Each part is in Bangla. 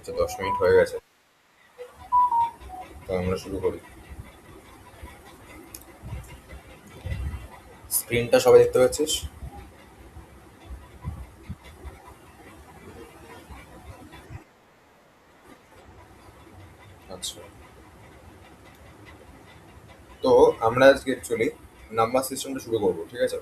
আচ্ছা, 10 মিনিট হয়ে গেছে, তো আমরা শুরু করি। স্ক্রিনটা সবাই দেখতে পাচ্ছিস? আচ্ছা, তো আমরা আজকে অ্যাকচুয়ালি নাম্বার সিস্টেমটা শুরু করবো, ঠিক আছে?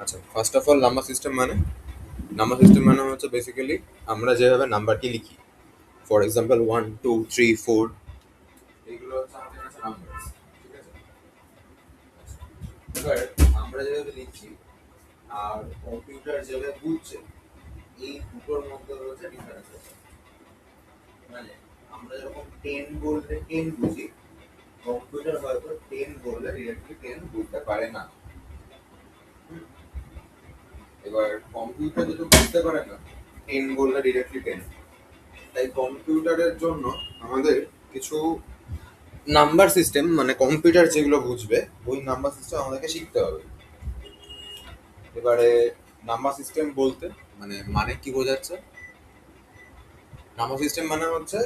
আচ্ছা, first of all number system মানে হচ্ছে বেসিক্যালি আমরা যেভাবে নাম্বারটি লিখি। ফর এক্সাম্পল 1 2 3 4, এইগুলো হচ্ছে আমাদের কাছে নাম্বার, ঠিক আছে? এবার আমরা যেভাবে লিখছি আর কম্পিউটার যেভাবে বুঝছে, এই দুটোর মধ্যে হচ্ছে ডিফারেন্স আছে। মানে আমরা যখন 10 বললে 10 বুঝি, কম্পিউটার হয়তো 10 বললে ডিরেক্টলি 10 বুঝতে পারে না। এবার কম্পিউটার যেটা বুঝতে পারে না 10 বললে ডিরেক্টলি 10, তাই কম্পিউটারের জন্য আমাদের কিছু নাম্বার সিস্টেম, মানে কম্পিউটার যেগুলো বুঝবে ওই নাম্বার সিস্টেম আমাদেরকে শিখতে হবে। এবারে নাম্বার সিস্টেম বলতে মানে কি বোঝাচ্ছে? নাম্বার সিস্টেম মানে হচ্ছে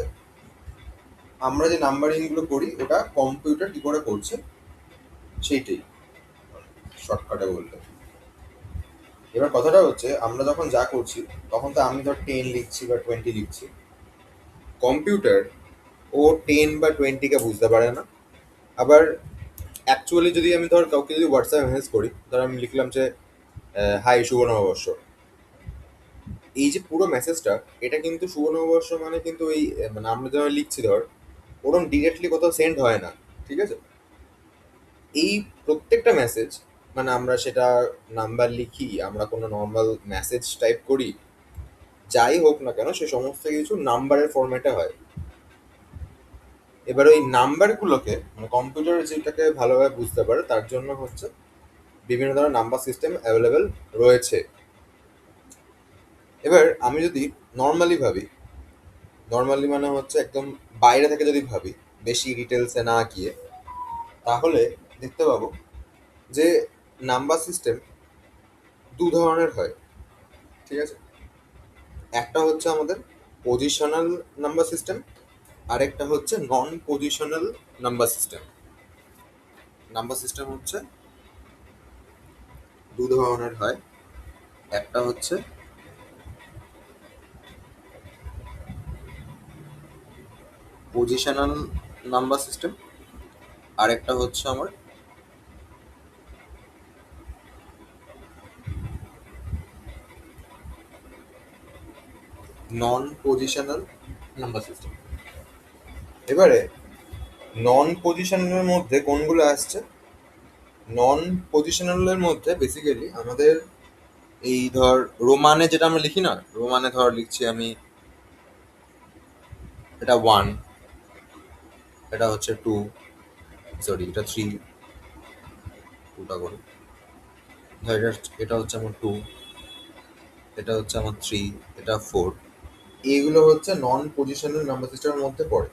আমরা যে নাম্বারিং গুলো করি ওটা কম্পিউটার কি করে করছে সেইটাই, শর্টকাটে বলতে। এবার কথাটা হচ্ছে আমরা যখন যা করছি, তখন তো আমি ধর 10 লিখছি বা 20 লিখছি, কম্পিউটার ও 10 বা 20কে বুঝতে পারে না। আবার অ্যাকচুয়ালি যদি আমি ধর কাউকে যদি হোয়াটসঅ্যাপে মেসেজ করি, ধর আমি লিখলাম যে হাই শুভ নববর্ষ, এই যে পুরো মেসেজটা, এটা কিন্তু শুভ নববর্ষ মানে কিন্তু এই মানে আমরা যখন লিখছি ধর, ওরকম ডিরেক্টলি কোথাও সেন্ড হয় না, ঠিক আছে? এই প্রত্যেকটা মেসেজ, মানে আমরা সেটা নাম্বার লিখি, আমরা কোনো নর্মাল মেসেজ টাইপ করি, যাই হোক না কেন সে সমস্ত কিছু নাম্বারের ফরম্যাটে হয়। এবার ওই নাম্বারগুলোকে মানে কম্পিউটার যেটাকে ভালোভাবে বুঝতে পারে তার জন্য হচ্ছে বিভিন্ন ধরনের নাম্বার সিস্টেম অ্যাভেলেবেল রয়েছে। এবার আমি যদি নর্মালি ভাবি, নর্মালি মানে হচ্ছে একদম বাইরে থেকে যদি ভাবি, বেশি ডিটেলসে না গিয়ে, তাহলে দেখতে পাবো যে নাম্বার সিস্টেম দু ধরনের হয়, ঠিক আছে? একটা হচ্ছে আমাদের পজিশনাল নাম্বার সিস্টেম, আরেকটা হচ্ছে নন positional number system. Number system হচ্ছে দু ধরনের হয়, একটা হচ্ছে পজিশনাল নাম্বার সিস্টেম, আরেকটা হচ্ছে আমার নন পজিশনাল নাম্বার সিস্টেম। এবারে নন পজিশনালের মধ্যে কোনগুলো আসছে? নন পজিশনালের মধ্যে বেসিক্যালি আমাদের এই ধর রোমানে যেটা আমরা লিখি না, রোমানে ধর লিখছি আমি এটা 1, এটা হচ্ছে 2, সরি এটা 3, 2টা করে ধর, এটা হচ্ছে আমার 2, এটা হচ্ছে আমার 3, এটা 4। এইগুলো হচ্ছে নন পজিশনাল নাম্বার সিস্টেমের মধ্যে পড়ে।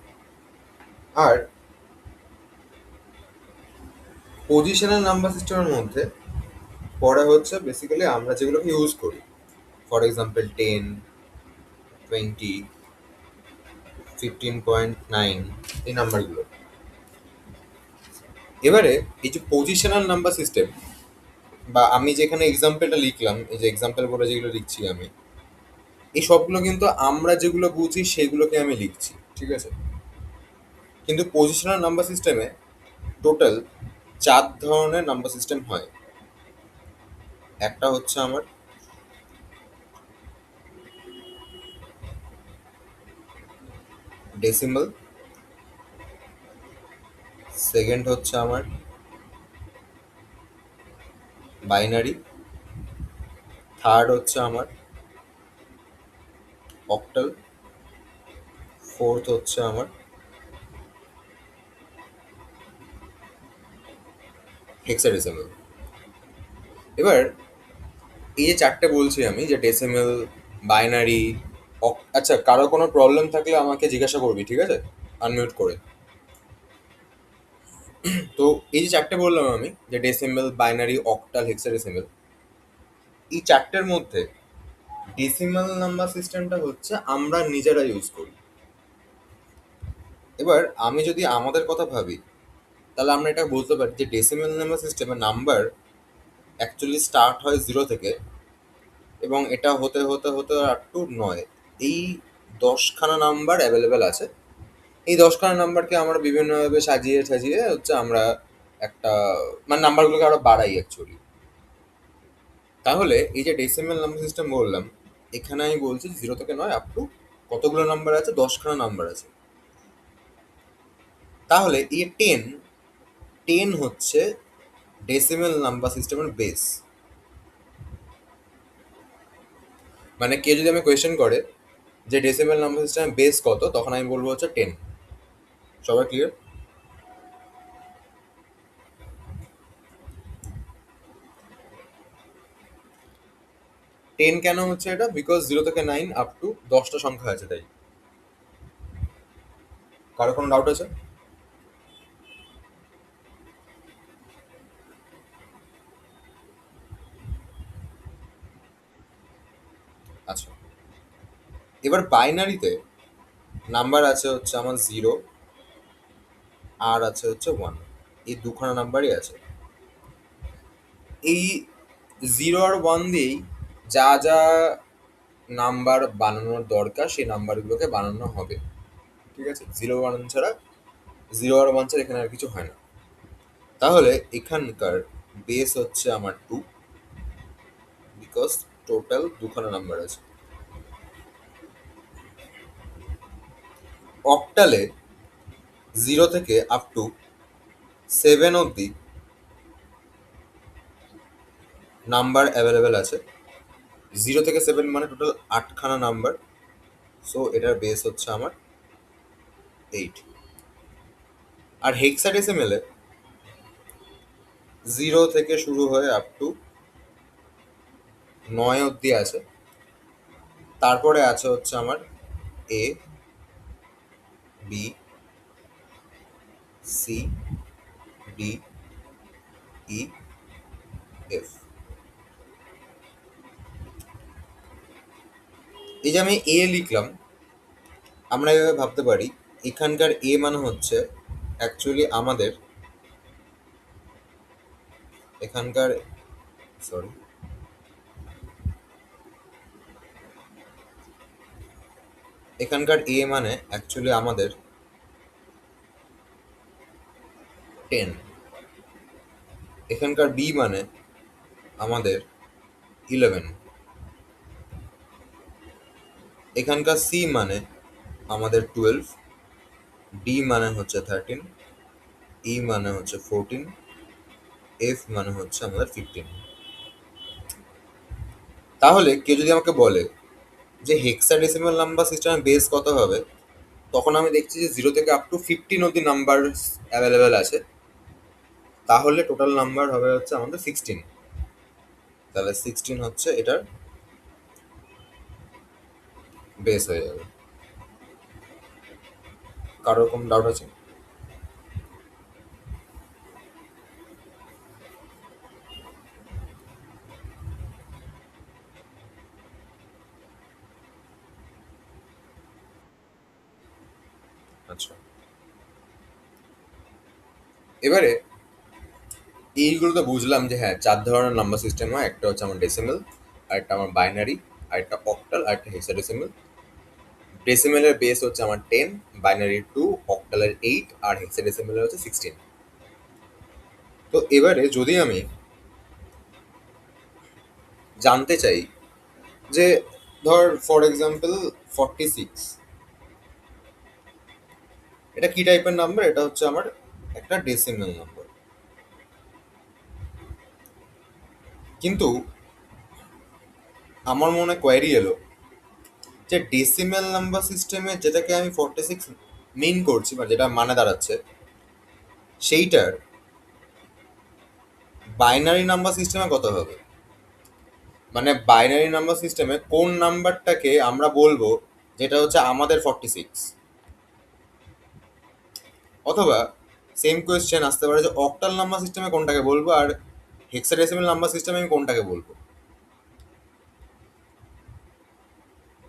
আর পজিশনাল নাম্বার সিস্টেমের মধ্যে পড়ে হচ্ছে বেসিক্যালি আমরা যেগুলোকে ইউজ করি, ফর এক্সাম্পল 10 20 15.9, এই নাম্বারগুলো। এবারে এই যে পজিশনাল নাম্বার সিস্টেম, বা আমি যেখানে এক্সাম্পলটা লিখলাম, এই যে এক্সাম্পল বলে যেগুলো লিখছি আমি, এই সবগুলো কিন্তু আমরা যেগুলো বুঝি সেগুলোকে আমি লিখছি, ঠিক আছে? কিন্তু পজিশনাল নাম্বার সিস্টেমে টোটাল 4 ধরনের নাম্বার সিস্টেম হয়। একটা হচ্ছে আমার ডেসিমাল, সেকেন্ড হচ্ছে আমার বাইনারি, থার্ড হচ্ছে আমার অক্টাল, ফোর্থ হচ্ছে আমার হেক্সাডেসিমাল। এবার এই যে চারটে বলছি আমি, যে ডেসিমাল, বাইনারি, আচ্ছা, কারো কোনো প্রবলেম থাকলে আমাকে জিজ্ঞাসা করবি, ঠিক আছে? আনমিউট করে। তো এই যে চারটে বললাম আমি, যে ডেসিমেল, বাইনারি, অক্টাল, হেক্সাডেসিমেল, এই চারটের মধ্যে ডেসিমাল নাম্বার সিস্টেমটা হচ্ছে আমরা নিজেরা ইউজ করি। এবার আমি যদি আমাদের কথা ভাবি, তাহলে আমরা এটা বলতে পারি যে ডেসিমাল নাম্বার সিস্টেমে নাম্বার অ্যাকচুয়ালি স্টার্ট হয় 0 থেকে, এবং এটা হতে হতে হতে আপ টু 9, এই 10খানা নাম্বার অ্যাভেলেবেল আছে। এই 10খানা নাম্বারকে আমরা বিভিন্নভাবে সাজিয়ে সাজিয়ে হচ্ছে আমরা একটা, মানে নাম্বারগুলোকে আরো বাড়াই অ্যাকচুয়ালি। তাহলে এই যে ডেসিমাল নাম্বার সিস্টেম বললাম, এখানে আমি বলছি 0 থেকে 9 আপ টু কতগুলো নাম্বার আছে, 10খানা নাম্বার আছে। তাহলে এই 10 হচ্ছে ডেসিমাল নাম্বার সিস্টেমের বেস। মানে কেউ যদি আমি কোয়েশ্চেন করে যে ডেসিমাল নাম্বার সিস্টেমের বেস কত, তখন আমি বলবো হচ্ছে 10। সবাই ক্লিয়ার? 10 কেন হচ্ছে এটা? বিকজ 0 থেকে 9 আপ টু 10টা সংখ্যা আছে, তাই। কারো কোনো ডাউট আছে? আচ্ছা, এবার বাইনারিতে নাম্বার আছে হচ্ছে আমার 0 আর আছে হচ্ছে 1, এই দুখানা নাম্বারই আছে। এই 0 আর 1 দিয়েই যা যা নাম্বার বানানোর দরকার সেই নাম্বারগুলোকে বানানো হবে, ঠিক আছে? 0 আর 1 ছাড়া এখানে আর কিছু হয় না। তাহলে এখানকার বেস হচ্ছে আমার 2, বিকজ টোটাল দুখানা নাম্বার আছে। অক্টালে 0 থেকে আপ টু 7 অবধি নাম্বার অ্যাভেলেবেল আছে। 0 থেকে 7 মানে টোটাল 8খানা নাম্বার। সো এটার বেস হচ্ছে আমার 8। আর হেক্সাডেসিমেলে 0 থেকে শুরু হয়ে আপ টু 9 অবধি আছে। তারপরে আছে হচ্ছে আমার এ, বি, সি, ডি, ই, এফ। এই যে আমি এ লিখলাম, আমরা এভাবে ভাবতে পারি এখানকার এ মানে হচ্ছে অ্যাকচুয়ালি আমাদের এখানকার, সরি, এখানকার এ মানে অ্যাকচুয়ালি আমাদের 10, এখানকার বি মানে আমাদের 11, এখানকার সি মানে আমাদের 12, ডি মানে হচ্ছে 13, ই মানে হচ্ছে 14, এফ মানে হচ্ছে আমাদের 15। তাহলে কেউ যদি আমাকে বলে যে হেক্সাডেসিমাল নাম্বার সিস্টেমের বেস কত হবে, তখন আমি দেখছি যে 0 থেকে আপ টু 15 অব্দি নাম্বার অ্যাভেলেবেল আছে। তাহলে টোটাল নাম্বার হবে হচ্ছে আমাদের 16। তাহলে 16 হচ্ছে এটার বেস হয়ে যাবে। কারো রকম ডাউট আছে? আচ্ছা, এবারে এইগুলো তো বুঝলাম যে হ্যাঁ 4 ধরনের নাম্বার সিস্টেম হয়। একটা হচ্ছে আমার ডেসিমেল, আরেকটা আমার বাইনারি, আরেকটা অক্টাল, আরেকটা হেক্সাডেসিমেল। ডেসিমেলের বেস হচ্ছে আমার 10, বাইনারি 2, অক্টালের 8, আর হেক্সাডেসিমেলের হচ্ছে 16। তো এবারে যদি আমি জানতে চাই যে, ধর ফর এক্সাম্পল 46, এটা কি টাইপের নাম্বার? এটা হচ্ছে আমার একটা ডেসিমেল নাম্বার। কিন্তু আমার মনে কোয়ারি এলো যে ডেসিমেল নাম্বার সিস্টেমে যেটাকে আমি 46 মিন করছি বা যেটা মানে দাঁড়াচ্ছে, সেইটার বাইনারি নাম্বার সিস্টেমে কত হবে? মানে বাইনারি নাম্বার সিস্টেমে কোন নাম্বারটাকে আমরা বলবো যেটা হচ্ছে আমাদের 46। অথবা সেম কোয়েশ্চেন আসতে পারে যে অক্টাল নাম্বার সিস্টেমে কোনটাকে বলবো আর হেক্সাডেসিমাল নাম্বার সিস্টেমে আমি কোনটাকে বলবো।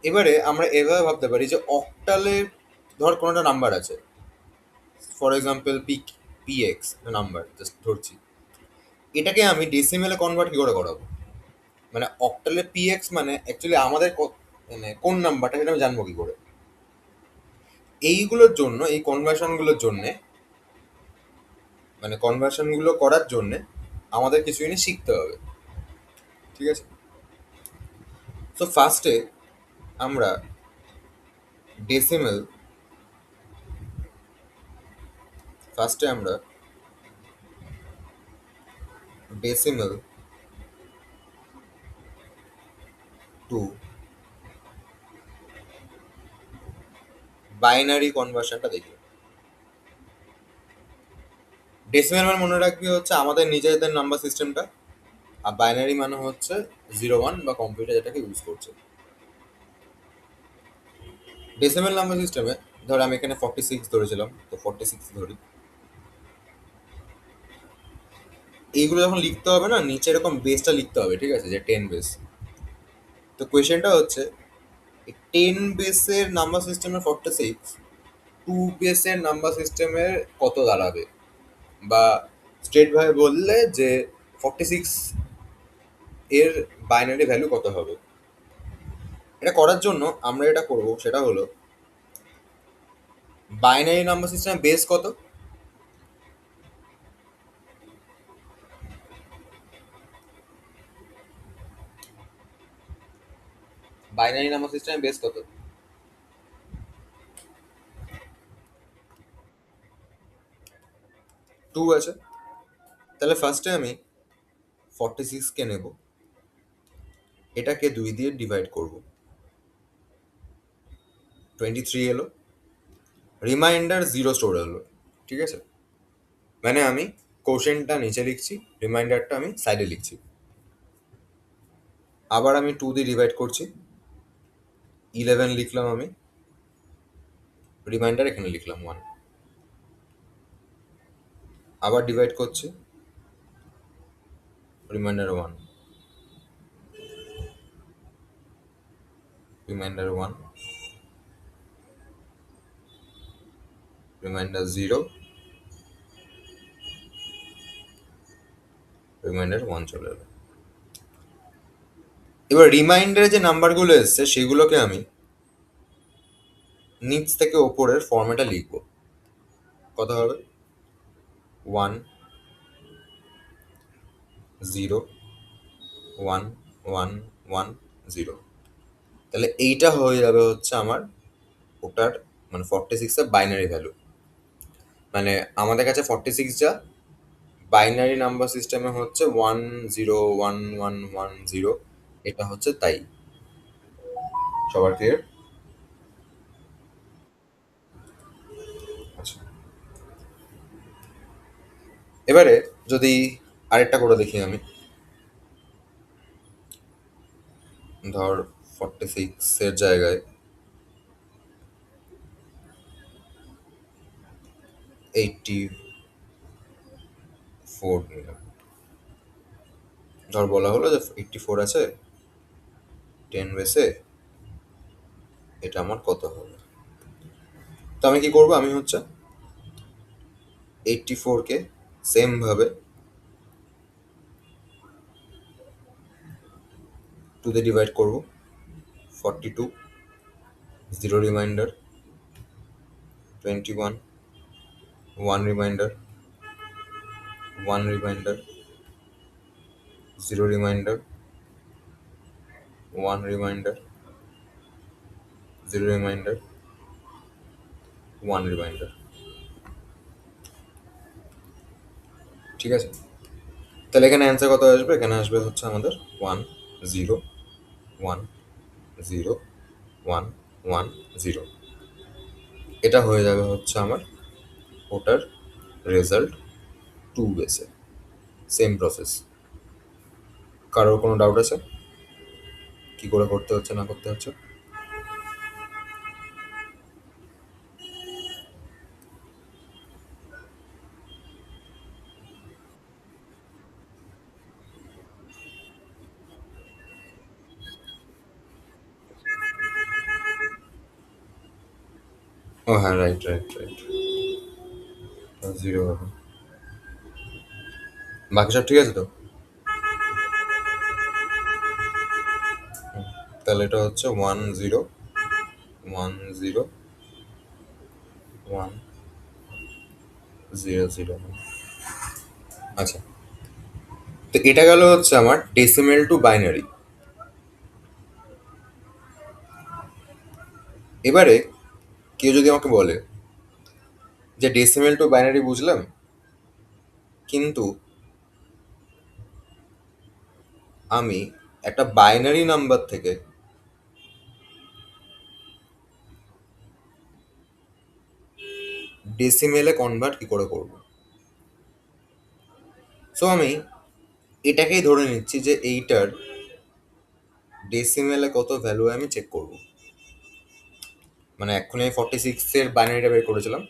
এবারে আমরা এভাবে ভাবতে পারি যে অক্টালের ধর কোনো একটা নাম্বার আছে, for example PX number just ধরছি, এটাকে আমি ডেসিমেলে কনভার্ট কি করে করাবো? মানে অক্টালে পিএক্স মানে অ্যাকচুয়ালি আমাদের মানে কোন নাম্বারটা সেটা আমি জানবো কি করে? এইগুলোর জন্য, এই কনভার্সনগুলোর জন্য, মানে কনভার্সনগুলো করার জন্য আমাদের কিছু জিনিস শিখতে হবে, ঠিক আছে? সো ফার্স্টে আমরা ডেসিমেল ফার্স্টে আমরা ডেসিমেল টু বাইনারি কনভার্সনটা দেখি। ডেসিমেল মানে মনে রাখবি হচ্ছে আমাদের নিজেদের নাম্বার সিস্টেমটা, আর বাইনারি মানে হচ্ছে 0 1 বা কম্পিউটার যেটাকে ইউজ করছে। ডেসিমেল নাম্বার সিস্টেমে ধর আমি এখানে 46 ধরেছিলাম, তো 46 ধরি। এইগুলো যখন লিখতে হবে না, নিচে এরকম বেসটা লিখতে হবে, ঠিক আছে, যে 10 বেস। তো কোয়েশ্চেনটা হচ্ছে 10 বেসের নাম্বার সিস্টেমের 46 2 বেসের নাম্বার সিস্টেমের কত দাঁড়াবে, বা স্ট্রেট ভাবে বললে যে 46 এর বাইনারি ভ্যালু কত হবে। এটা করার জন্য আমরা এটা করব, সেটা হলো বাইনারি নাম্বার সিস্টেমের বেস কত? বাইনারি নাম্বার সিস্টেমের বেস কত? 2 আছে। তাহলে ফার্স্টে আমি 46কে নেব, এটাকে 2 দিয়ে ডিভাইড করব, 23 এলো, রিমাইন্ডার 0 স্টোর হলো, ঠিক আছে? মানে আমি কোশেনটা নিচে লিখছি, রিমাইন্ডারটা আমি সাইডে লিখছি। আবার আমি 2 দিয়ে ডিভাইড করছি, 11 লিখলাম আমি, রিমাইন্ডার এখানে লিখলাম 1। আবার ডিভাইড করছি, রিমাইন্ডার 1, রিমাইন্ডার 1, রিমাইন্ডার 0, রিমাইন্ডার 1 চলে এলো। এবার রিমাইন্ডারে যে নাম্বারগুলো এসছে সেগুলোকে আমি নিচ থেকে ওপরের ফর্মেটে লিখব। কত হবে? 1 0 1 1 1 0। তাহলে এইটা হয়ে যাবে হচ্ছে আমার ওটার মানে 46 এর বাইনারি ভ্যালু। মানে আমাদের কাছে 46 যা, বাইনারি নাম্বার সিস্টেমে হচ্ছে 1 0 1 1 1 0, এটা হচ্ছে তাই। সবার ক্লিয়ার? আচ্ছা, এবারে যদি আরেকটা করে দেখি আমি, ধর 46 এর জায়গায় 84 নিলাম। ধর বলা হলো যে 84 আছে 10 বেসে, এটা আমার কত হবে? তো আমি কি করবো, আমি হচ্ছে 84কে সেম ভাবে 2 দিয়ে ডিভাইড করব, 42 0 reminder, 21 1 reminder, 1 reminder, 0 reminder, 1 reminder, 0 reminder, 1 reminder, ঠিক আছে? তাহলে এখানে অ্যান্সার কত আসবে? এখানে আসবে হচ্ছে আমাদের 1 0 1 0 1 1 0। এটা হয়ে যাবে হচ্ছে আমার ওটার রেজাল্ট 2 বেসে। Same process. কারোর কোনো ডাউট আছে কি করে করতে হচ্ছে না করতে হচ্ছে? ও হ্যাঁ, রাইট রাইট রাইট, জিরো হবে। বাকি সব ঠিক আছে তো? তাহলে এটা হচ্ছে 10 10 1000। আচ্ছা, তো এটা গেল হচ্ছে আমার ডেসিমেল টু বাইনারি। এবারে কেউ যদি আমাকে বলে যে ডেসিমেল টু বাইনারি বুঝলাম, কিন্তু আমি একটা বাইনারি নাম্বার থেকে ডেসিমেলে কনভার্ট কি করে করব? সো আমি এটাকেই ধরে নিচ্ছি যে এইটার ডেসিমেলে কত ভ্যালু আমি চেক করব। মানে এক্ষুনি আমি 46-এর বাইনারিটা বের করেছিলাম,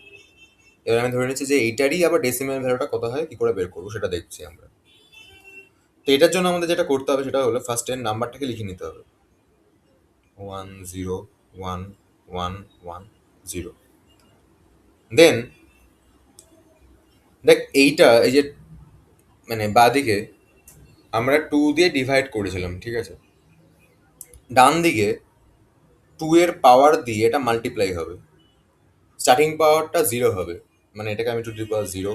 এবার আমি ধরে নিচ্ছি যে এইটারই আবার ডেসিমেল ভ্যালুটা কত হয় কি করে বের করবো সেটা দেখছি আমরা। তো এটার জন্য আমাদের যেটা করতে হবে সেটা হলো ফার্স্ট এর নাম্বারটাকে লিখে নিতে হবে, 101110। দেন দেখ এইটা, এই যে মানে বাঁদিকে আমরা 2 দিয়ে ডিভাইড করেছিলাম, ঠিক আছে? ডান দিকে 2 এর পাওয়ার দিয়ে এটা মাল্টিপ্লাই হবে, স্টার্টিং পাওয়ারটা 0 হবে, মানে এটাকে আমি two the power 0,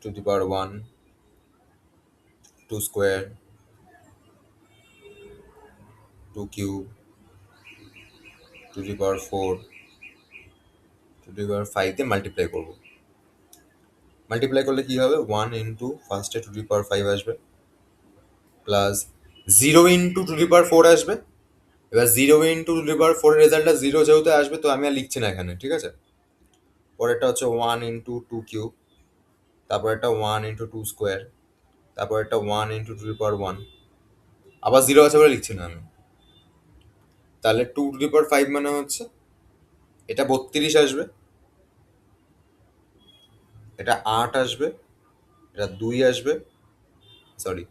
two the power 1, 2 square, 2 cube, two the power 4, two the power 5 দিয়ে মাল্টিপ্লাই করবো। মাল্টিপ্লাই করলে কি হবে, 1 ইন্টু ফার্স্টে টু দি পাওয়ার 5 আসবে, plus 0 into two the power 4 আসবে। এবার 0 ইন্টু টু দি পাওয়ার 4 এর রেজাল্টটা 0 যেহেতু আসবে, তো আমি আর লিখছি না এখানে, ঠিক আছে? পরেরটা হচ্ছে 1 ইন্টু 2 কিউব, তারপর একটা 1 ইন্টু 2 স্কোয়ার, তারপর একটা 1 ইন্টু টু দি পাওয়ার 1, আবার 0 আছে বলে লিখছি না আমি। তাহলে 2 টু দি পাওয়ার 5 মানে হচ্ছে এটা 32 আসবে, এটা 8 আসবে, এটা 2 আসবে, সরি,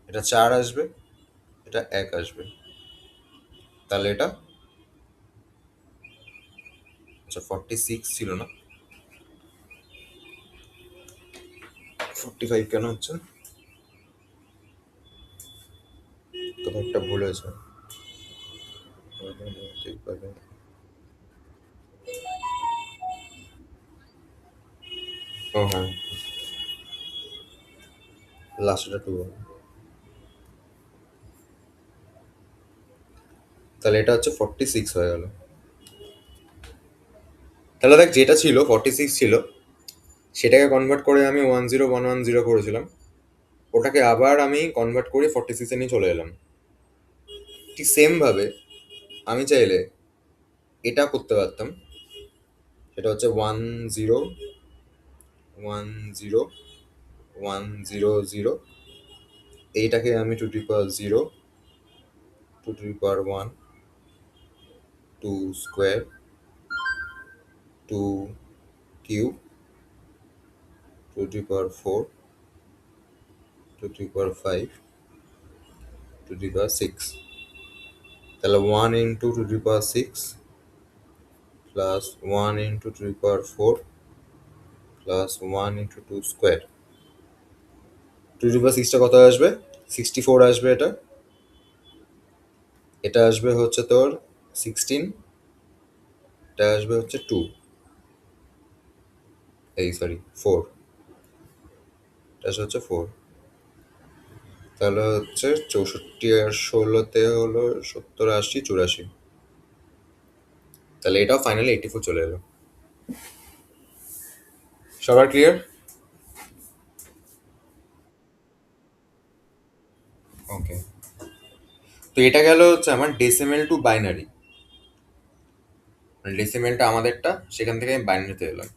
এটা 4 আসবে, এটা 1 আসবে। তাহলে এটা, আচ্ছা 46 ছিল না, 45 কেন হচ্ছে? কোথাও একটা ভুল হয়েছে। ও হ্যাঁ, লাস্টটা 2 হবে। তাহলে এটা হচ্ছে 46 হয়ে গেল। তাহলে দেখ, যেটা ছিল 46 ছিল, সেটাকে কনভার্ট করে আমি 10110 করেছিলাম, ওটাকে আবার আমি কনভার্ট করে 46-এ নিয়ে চলে এলাম। ঠিক সেম ভাবে আমি চাইলে এটা করতে পারতাম, সেটা হচ্ছে 101010, এইটাকে আমি two to power 0, two to power 1, 2 square, 2 cube, two to power 4, two to power 5, two to power 6। তাহলে 1 into two to power 6 plus 1 into two to power 4 plus 1 into 2 square. Two to power 6টা কত আসবে? 64 আসবে এটা। এটা আসবে হচ্ছে তোর 16, এটা আসবে হচ্ছে 2, এই সরি 4, এটা আসবে হচ্ছে 4। তাহলে হচ্ছে 64 আর 16-তে হলো 70, 80, 84। তাহলে এটাও ফাইনালি 84 চলে এলো। সবার ক্লিয়ার? ওকে, তো এটা গেল হচ্ছে আমার ডেসিমেল টু বাইনারি, মানে ডেসিমেলটা আমাদেরটা, সেখান থেকে আমি বাইনারিতে এলাম।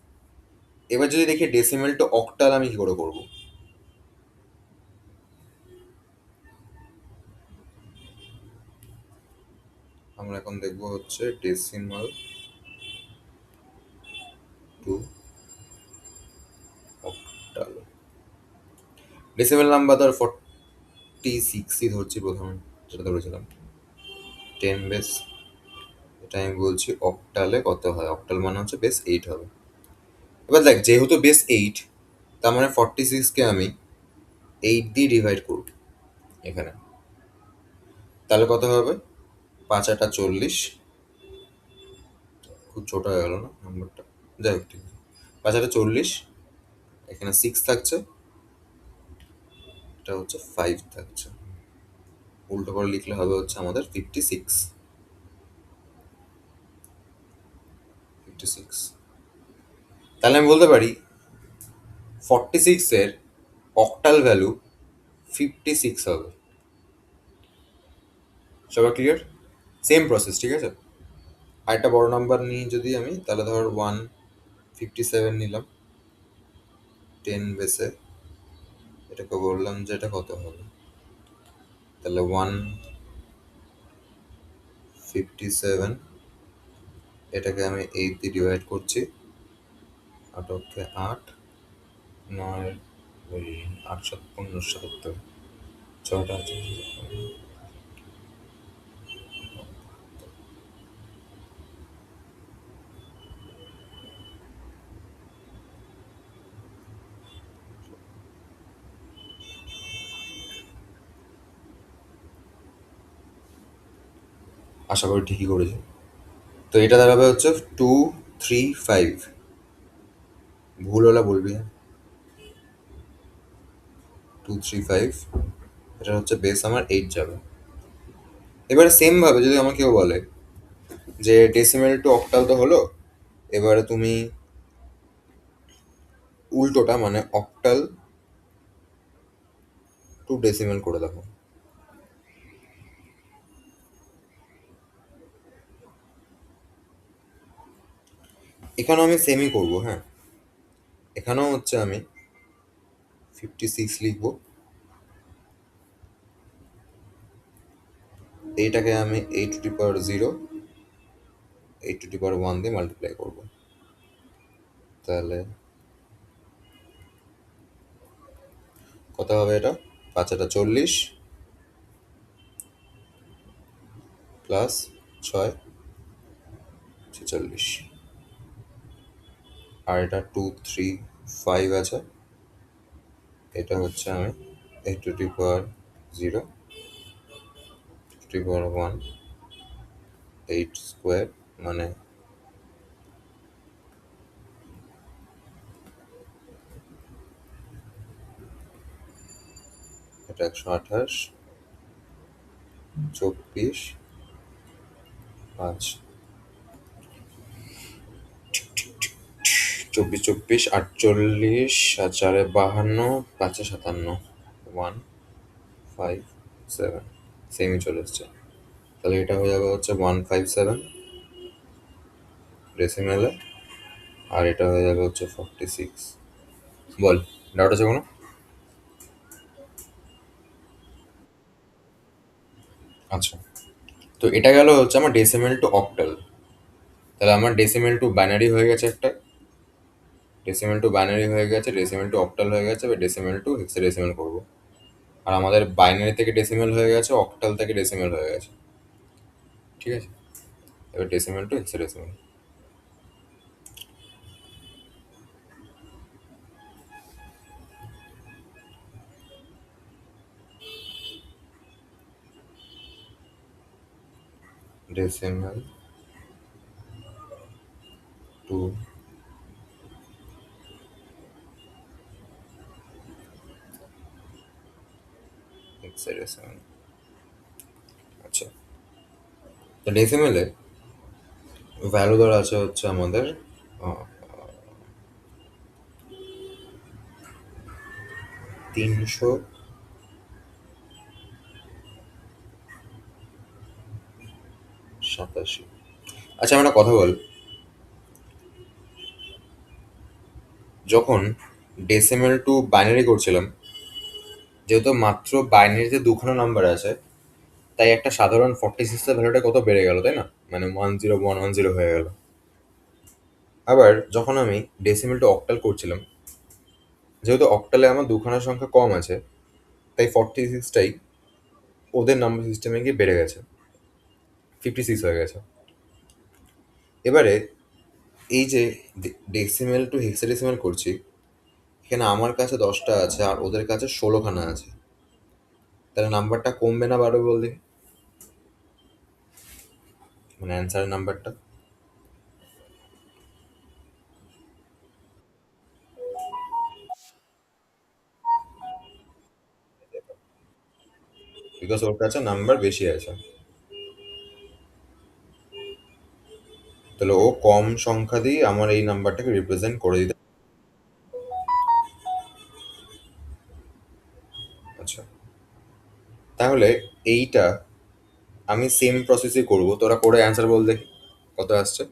এবার যদি দেখি ডেসিমেল টু অক্টাল আমি কি করে করবো? আমরা এখন দেখবো হচ্ছে decimal two octal. Decimal number ধর 46ই ধরছি প্রথমে, যেটা ধরেছিলাম। 10 বেস, এটা আমি বলছি অক্টালে কত হয়, অক্টাল মানে হচ্ছে বেস 8 হবে। এবার দেখ, যেহেতু বেস 8, তার মানে 46কে আমি 8 দিয়ে ডিভাইড করব এখানে, তাহলে কত হবে? 5 8 40, খুব ছোট হয়ে গেল না নাম্বারটা, যাই হোক ঠিক আছে। 5 8 40, এখানে 6 থাকছে, এটা হচ্ছে 5 থাকছে, উল্টো করে লিখলে হবে হচ্ছে আমাদের 56। তাহলে আমি বলতে পারি 46-এর অক্টাল ভ্যালু 56 হবে। সবার ক্লিয়ার? সেম প্রসেস, ঠিক আছে। আর একটা বড় নাম্বার নিই যদি আমি, তাহলে ধর 157 নিলাম 10 বেসে, এটাকে বললাম যে এটা কত হবে, তাহলে 157, এটাকে আমি 8 দিয়ে ডিভাইড করছি, 8 8 9, ওই 8 7 15 ছটা আছে, আশা করি ঠিকই করেছি। তো এটা দাঁড়াবে হচ্ছে 235, ভুল হলে বলবি হ্যাঁ। 235, এটা হচ্ছে বেস আমার 8 যাবে। এবারে সেম ভাবে যদি আমাকে কেউ বলে যে ডেসিমেল টু অক্টাল তো হলো, এবারে তুমি উল্টোটা মানে অক্টাল টু ডেসিমেল করে দেখো। এখানেও আমি সেমই করবো, হ্যাঁ। এখানেও হচ্ছে আমি 56 লিখবো, এইটাকে আমি 8 two the power 0, 8 two the power 1 দিয়ে মাল্টিপ্লাই করবো, তাহলে কত হবে এটা? 5 8 40 প্লাস 6 46, আর এটা 235 আছে, এটা হচ্ছে আমি 8 two the power 0, 2 two the power 1, 8 square মানে এটা 128, 24 5, 24 24 48, আর 4 52, 5 57, 157, সেমই চলে এসছে। তাহলে এটা হয়ে যাবে হচ্ছে 157 ডেসিমেলে, আর এটা হয়ে যাবে হচ্ছে 46। বল, ডাউট আছে কোনো? আচ্ছা, তো এটা গেল হচ্ছে আমার ডেসিমেল টু অক্টাল। তাহলে আমার ডেসিমেল টু বাইনারি হয়ে গেছে একটা, ডেসিমেল টু বাইনারি হয়ে গেছে, ডেসিমেল টু অক্টাল হয়ে গেছে, এবার ডেসিমেল টু হেক্সাডেসিমেল করবো। আর আমাদের বাইনারি থেকে ডেসিমেল হয়ে গেছে, অক্টাল থেকে ডেসিমেল হয়ে গেছে, ঠিক আছে। এবার decimal two hexadecimal. Decimal two hexadecimal. আচ্ছা, তো ডেসিমেলে ভ্যালু ধর আছে হচ্ছে আমাদের 387। আচ্ছা, আমরা কথা বল, যখন ডেসিমেল টু বাইনারি করছিলাম, যেহেতু মাত্র বাইনারিতে দুখানা নাম্বার আছে, তাই একটা সাধারণ 46-এর ভ্যালুটা কত বেড়ে গেল, তাই না? মানে 10110 হয়ে গেল। আবার যখন আমি ডেসিমেল টু অক্টাল করছিলাম, যেহেতু অক্টালে আমার দুখানা সংখ্যা কম আছে, তাই 46টাই ওদের নাম্বার সিস্টেমে গিয়ে বেড়ে গেছে। 56 হয়ে গেছে। এবারে এই যে ডেসিমেল টু হেক্সাডেসিমেল করছি, এখানে আমার কাছে 10টা আছে আর ওদের কাছে 16খানা আছে, তাহলে নাম্বারটা কমবে না বাড়বে বল দেখি, মানে অ্যান্সারের নাম্বারটা? বিকজ ওর কাছে নাম্বার বেশি আছে, তাহলে ও কম সংখ্যা দিয়ে আমার এই নাম্বারটাকে রিপ্রেজেন্ট করে দিতে। আচ্ছা, তাহলে এইটা আমি সেম প্রসেসই করব, তোরা করে অ্যান্সার বল দেখি কত আসছে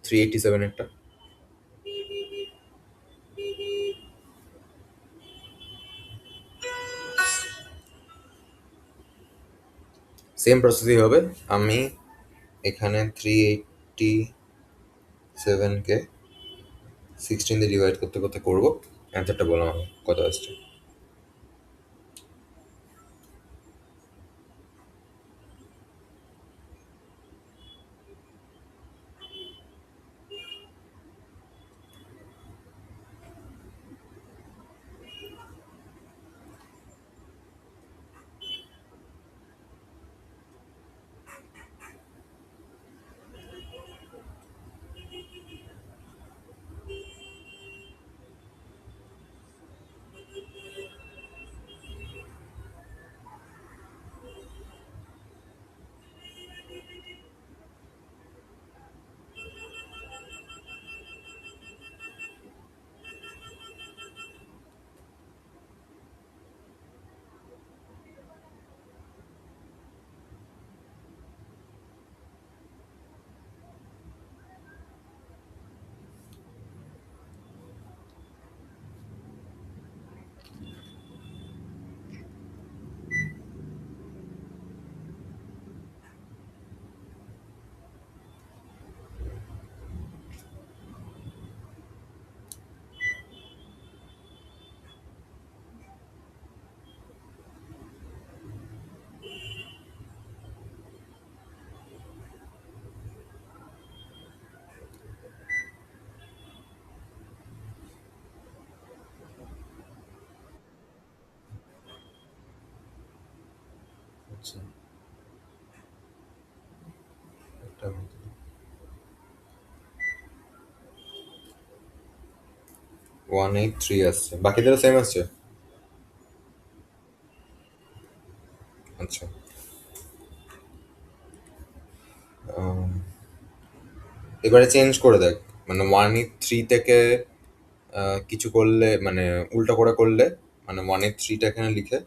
387 এরটা। সেম প্রসেসই হবে। আমি এখানে 387কে 16 দিয়ে ডিভাইড করতে করতে করবো, অ্যান্সারটা বললাম আমি কত আসছে। আচ্ছা, একটা 183 আসছে, বাকিদেরও সেম আসছে। আচ্ছা, আম, এবারে চেঞ্জ করে দেখ, মানে 183 থেকে কিছু করলে মানে উল্টো করে করলে, মানে 183টা এখানে লিখে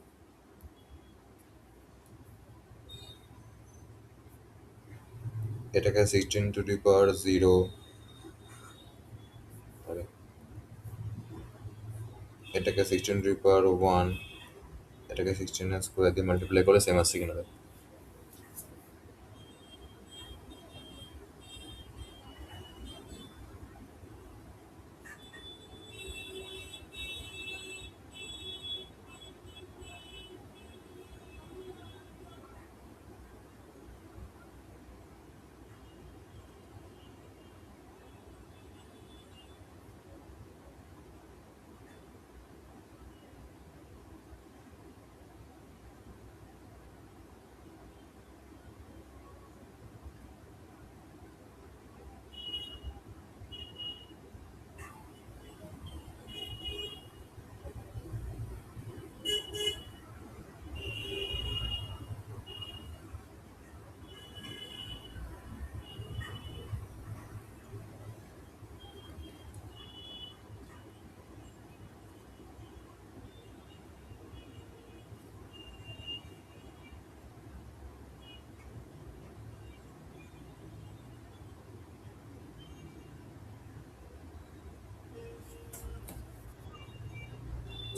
এটাকে 16 টু দি পাওয়ার 0, এটাকে 16 টু দি পাওয়ার 1, এটাকে 16 স্কোয়ার দিয়ে মাল্টিপ্লাই করে সেম আসছে কিনা দেখ।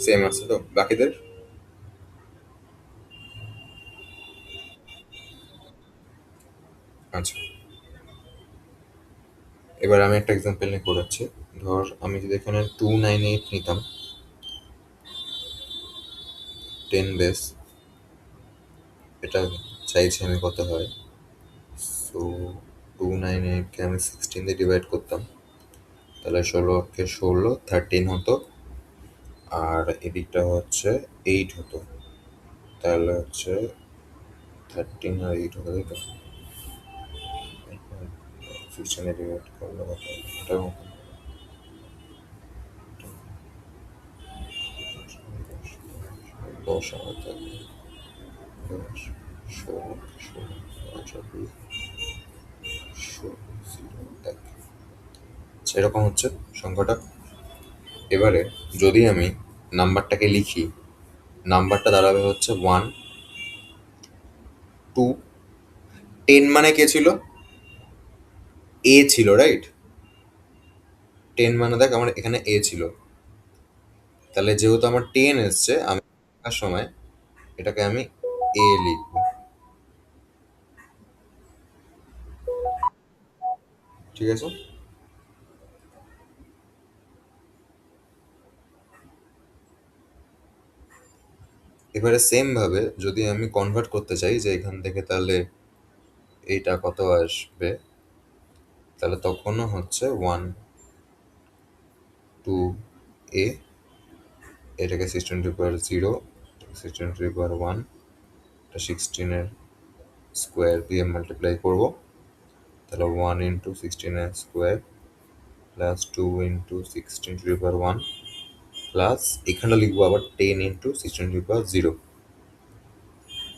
সেম আছে তো বাকিদের? আচ্ছা, এবার আমি একটা এক্সাম্পল নিয়ে করাচ্ছি। ধর আমি যদি এখানে 298 নিতাম, 10 বেস, এটা চাইছি আমি কত হয়, সো 298কে আমি 16 দিয়ে ডিভাইড করতাম, তাহলে 16কে 13 হতো, আর এদিকটা হচ্ছে 8 হতো, তাহলে হচ্ছে 13 আর 8 হতো, তাই তো? 16 ডিভাইড করলে কত? এটাও 10 আমার থাকবে, 10, 16, 16, 25, 16, 0, 1। সেরকম হচ্ছে সংখ্যাটা। এবারে যদি আমি নাম্বারটাকে লিখি, নাম্বারটা দাঁড়াবে হচ্ছে 1, 2, 10 মানে কে ছিল? এ ছিল, রাইট? 10 মানে দেখ আমার এখানে এ ছিল, তাহলে যেহেতু আমার 10 এসছে, আমি লেখার সময় এটাকে আমি এ লিখবো, ঠিক আছে? এবারে সেম ভাবে যদি আমি কনভার্ট করতে চাই যে এখান থেকে তাহলে এইটা কত আসবে, তাহলে তখনও হচ্ছে 1, 2 এ, এটাকে 16^0, 16^1, এটা 16-এর স্কোয়ার দিয়ে মাল্টিপ্লাই করবো, তাহলে 1 ইন্টু 16-এর স্কোয়ার প্লাস 2 ইন্টু 16^1 প্লাস এখানে লিখবো আবার 10 ইন্টু 16^0,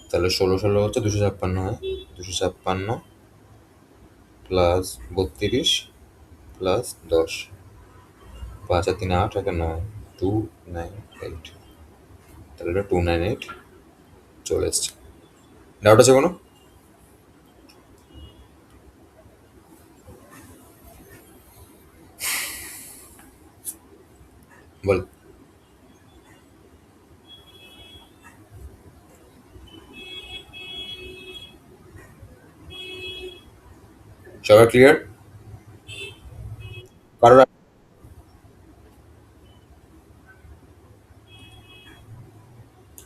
তাহলে 16 হচ্ছে 256 হয়, 256 প্লাস 32 প্লাস 10, 5 আর 3 8, আর 9, 298, তাহলে এটা 298 চলে এসছে। ডাউট আছে কোনো? বল। সবাই ক্লিয়ার? কারোর?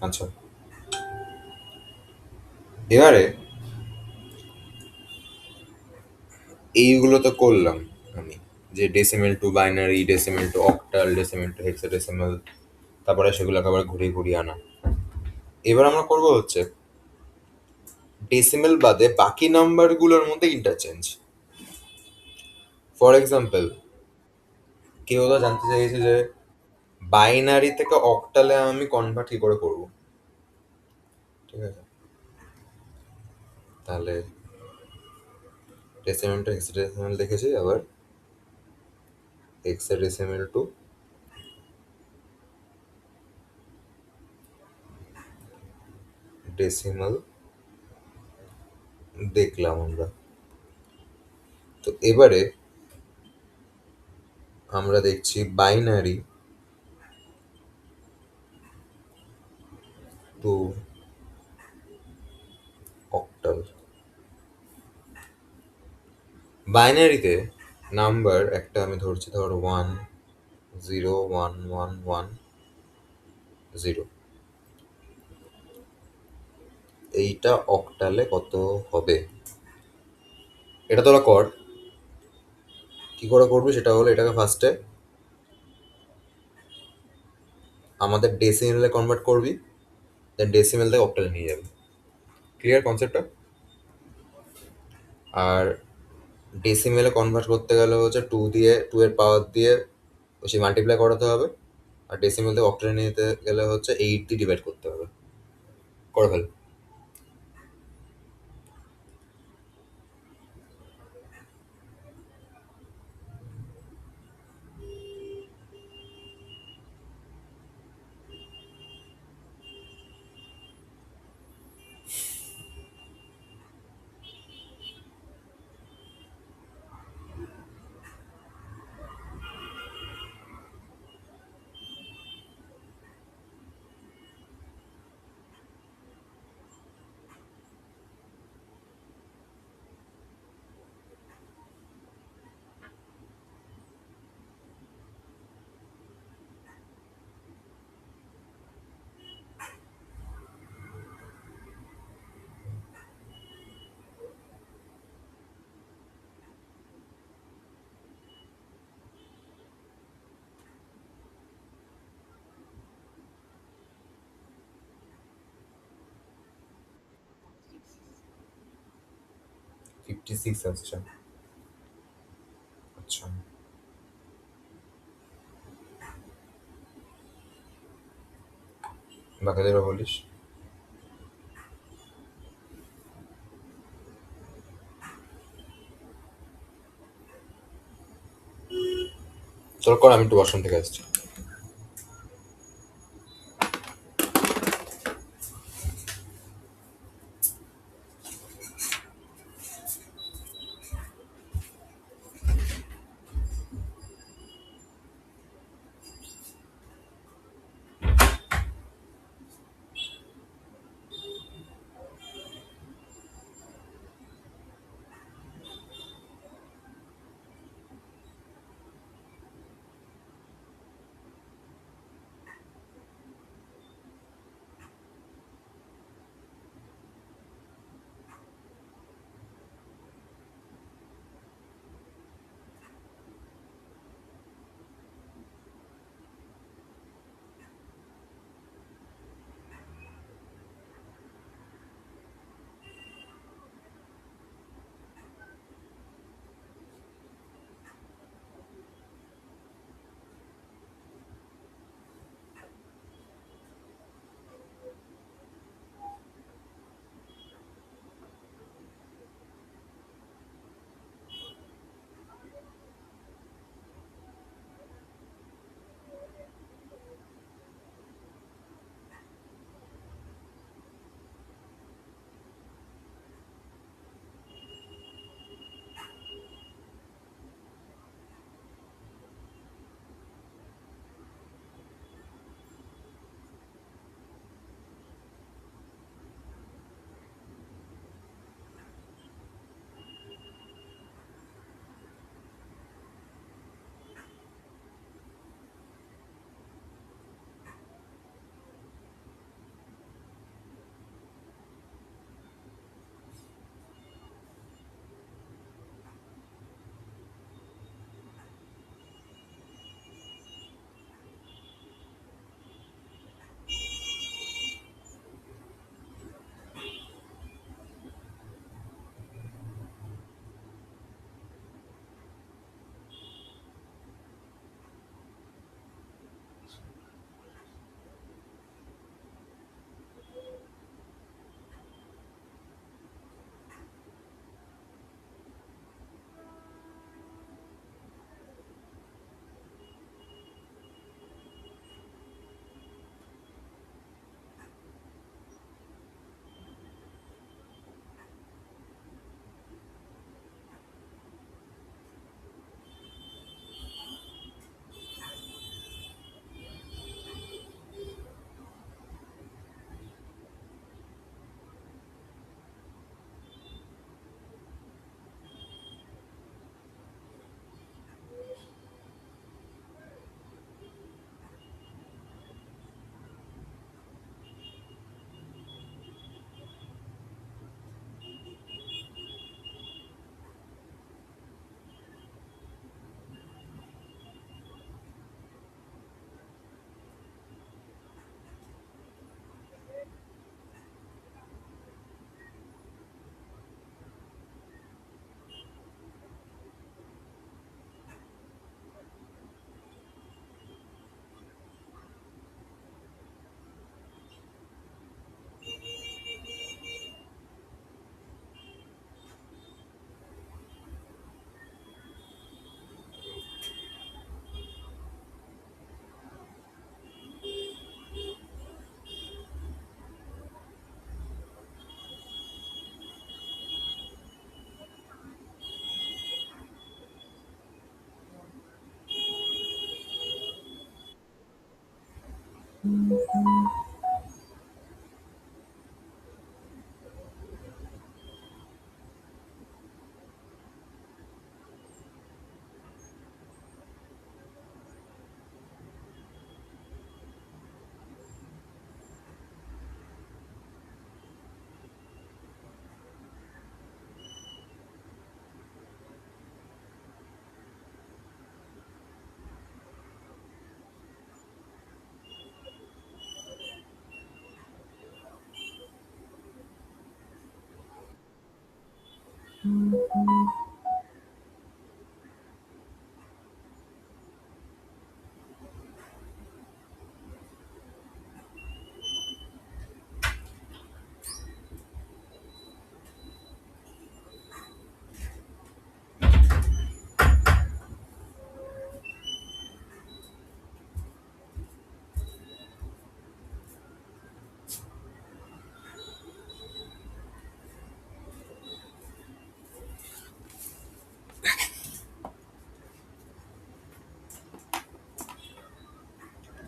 আচ্ছা, এবারে এইগুলো তো করলাম আমি, যে decimal two binary, decimal two octal, decimal two hexadecimal, তারপরে সেগুলোকে আবার ঘুরিয়ে ঘুরিয়ে আনা। এবার আমরা করবো হচ্ছে ডেসিমেল বাদে বাকি নাম্বারগুলোর মধ্যে ইন্টারচেঞ্জ। ফর এক্সাম্পল, কেউ তো জানতে চাইছে যে বাইনারি থেকে অক্টালে আমি কনভার্ট কি করে করবো, ঠিক আছে? তাহলে ডেসিমেল টু হেক্সাডেসিমেল দেখেছি, আবার হেক্সাডেসিমেল টু ডেসিমাল দেখলাম আমরা। তো এবারে আমরা দেখছি বাইনারি টু অক্টাল। বাইনারিতে নাম্বার একটা আমি ধরছি, ধর 1, 0, 1, 1, 1, 0, এইটা অক্টালে কত হবে এটা তোরা কর। কি করে করবি সেটা হলো, এটাকে ফার্স্টে আমাদের ডেসিমেলে কনভার্ট করবি, দেন ডেসিমেল থেকে অক্টালে নিয়ে যাবি। ক্লিয়ার কনসেপ্টটা? আর ডেসিমেলে কনভার্ট করতে গেলে হচ্ছে 2 দিয়ে, 2 এর পাওয়ার দিয়ে সেই মাল্টিপ্লাই করাতে হবে, আর ডেসিমেল থেকে অক্টালে নিতে গেলে হচ্ছে 8 দিয়ে ডিভাইড করতে হবে। করে ফেল। 56 আসছে। আচ্ছা, বাকিদেরও বলিস। তোর কর, আমি একটু ওয়াশরুম থেকে আসছি।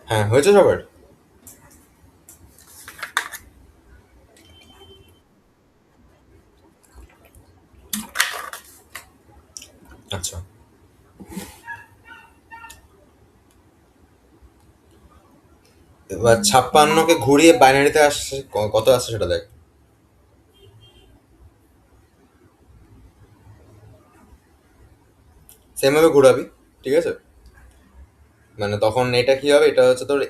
হ্যাঁ, হয়েছে সবার? আচ্ছা, এবার 56কে ঘুরিয়ে বাইনারিতে আসছে, কত আসছে সেটা দেখ। সেম ভাবে ঘুরাবি, ঠিক আছে? মানে তখন এটা কি হবে, এটা হচ্ছে তোর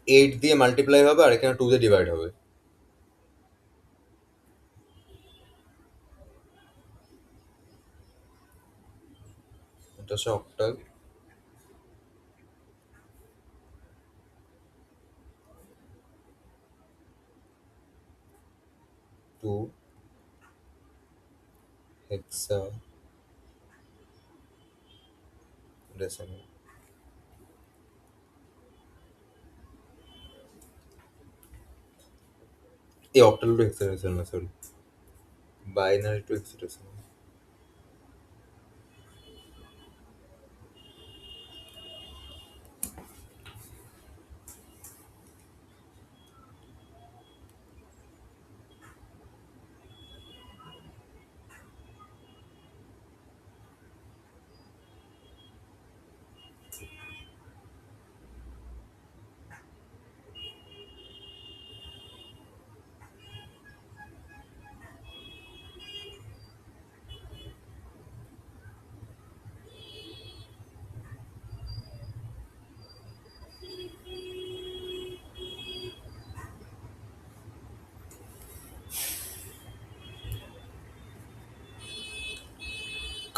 8 দিয়ে মাল্টিপ্লাই হবে আর এখানে 2 দিয়ে ডিভাইড হবে। এটা হচ্ছে অক্টাল। 2 হেক্সা ডেসিমাল। এই অক্টাল টু হেক্সাডেসিমাল না, সরি, বাইনারি টু হেক্সাডেসিমাল।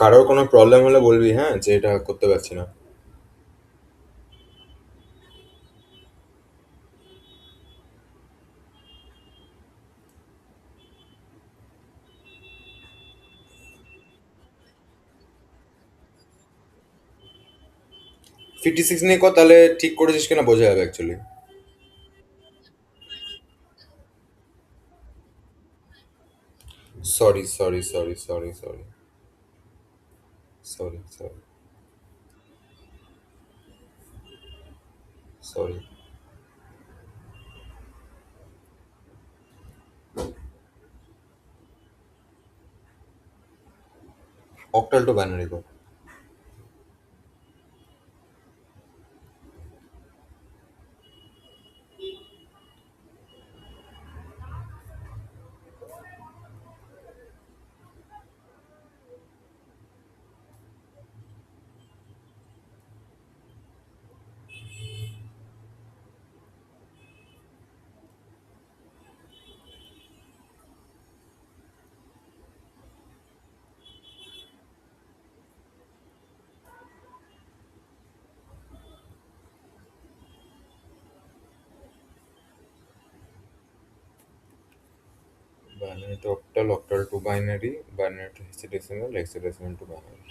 কারোর কোনো প্রবলেম হলে বলবি, হ্যাঁ, যে এটা করতে পারছি না। ফিফটি সিক্স নিয়ে কর, তাহলে ঠিক করেছিস কিনা বোঝা যাবে actually. Sorry sorry sorry sorry sorry sorry sorry sorry. Octal to binary কর। Binary to octal, octal to binary, binary to hexadecimal, hexadecimal to binary.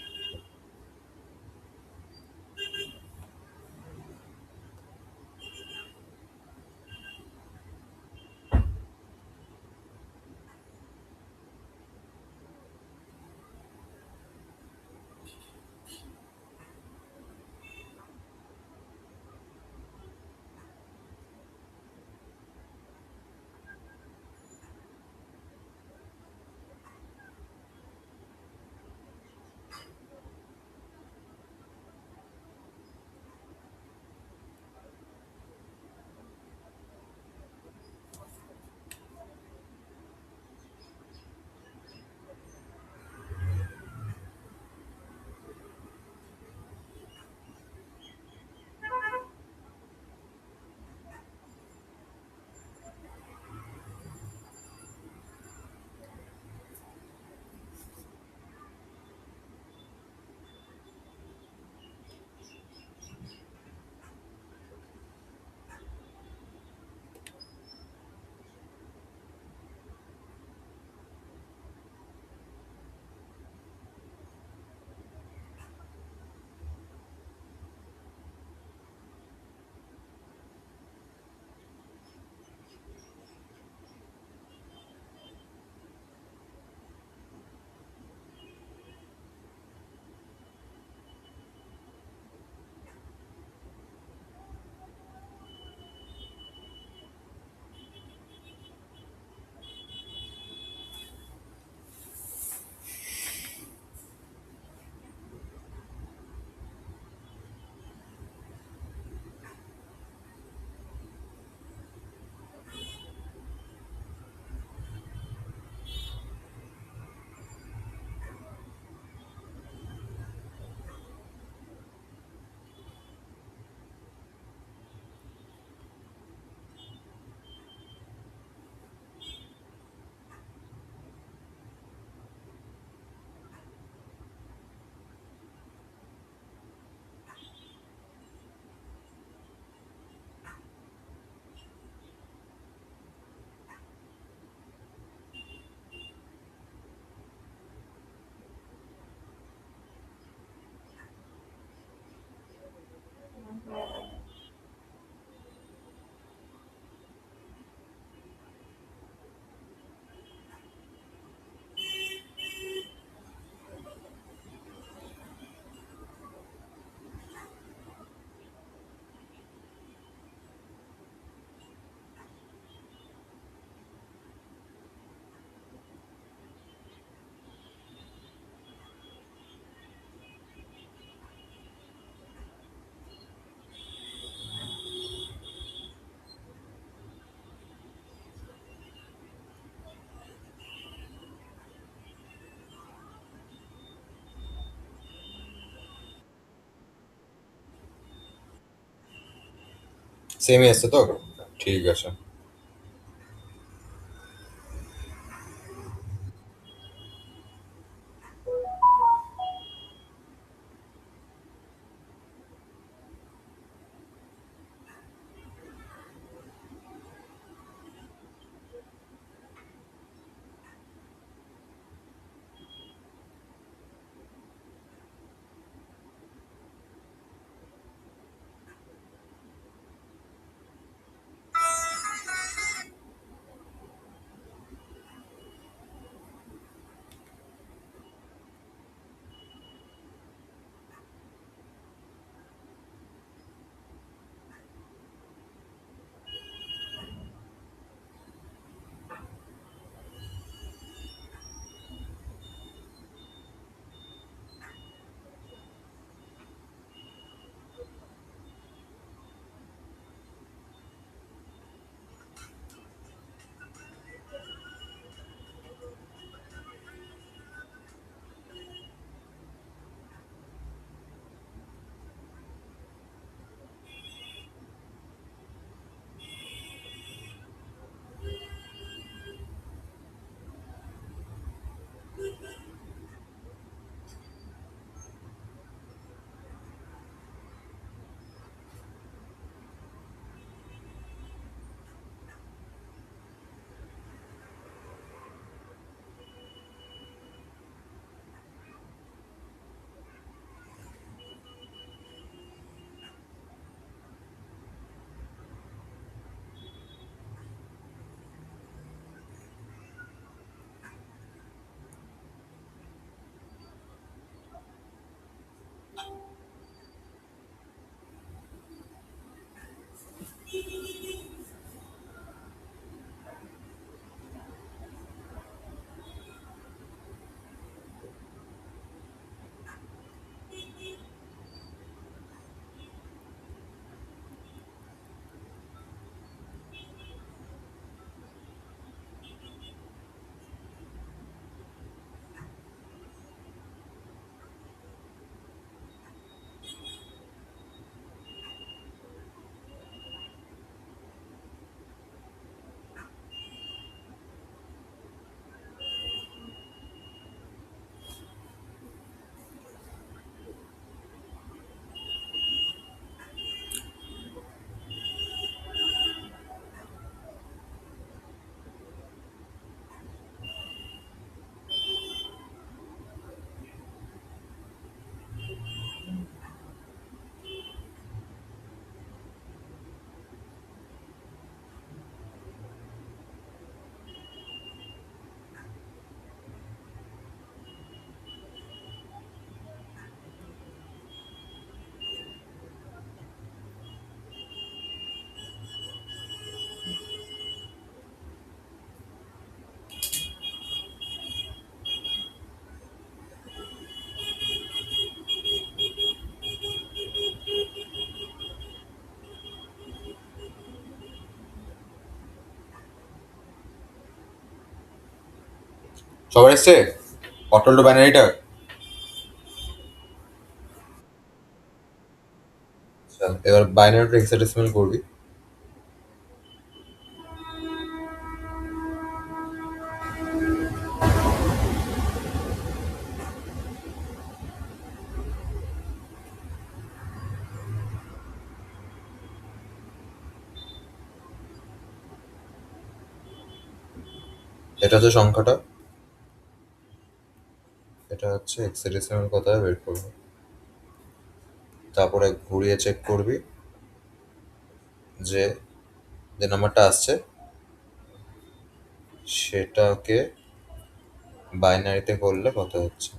সেমই আসছে তো? ঠিক আছে। সবার এসছে অটল টু বাইনারিটা? আচ্ছা, এবার বাইনারিটা হেক্সাডেসিমাল করবি। এটা হচ্ছে সংখ্যাটা, এটা হচ্ছে হেক্সাডেসিমাল কথায় বের করবো। তারপরে ঘুরিয়ে চেক করবি যে যে নাম্বারটা আসছে সেটাকে বাইনারিতে করলে কত হচ্ছে।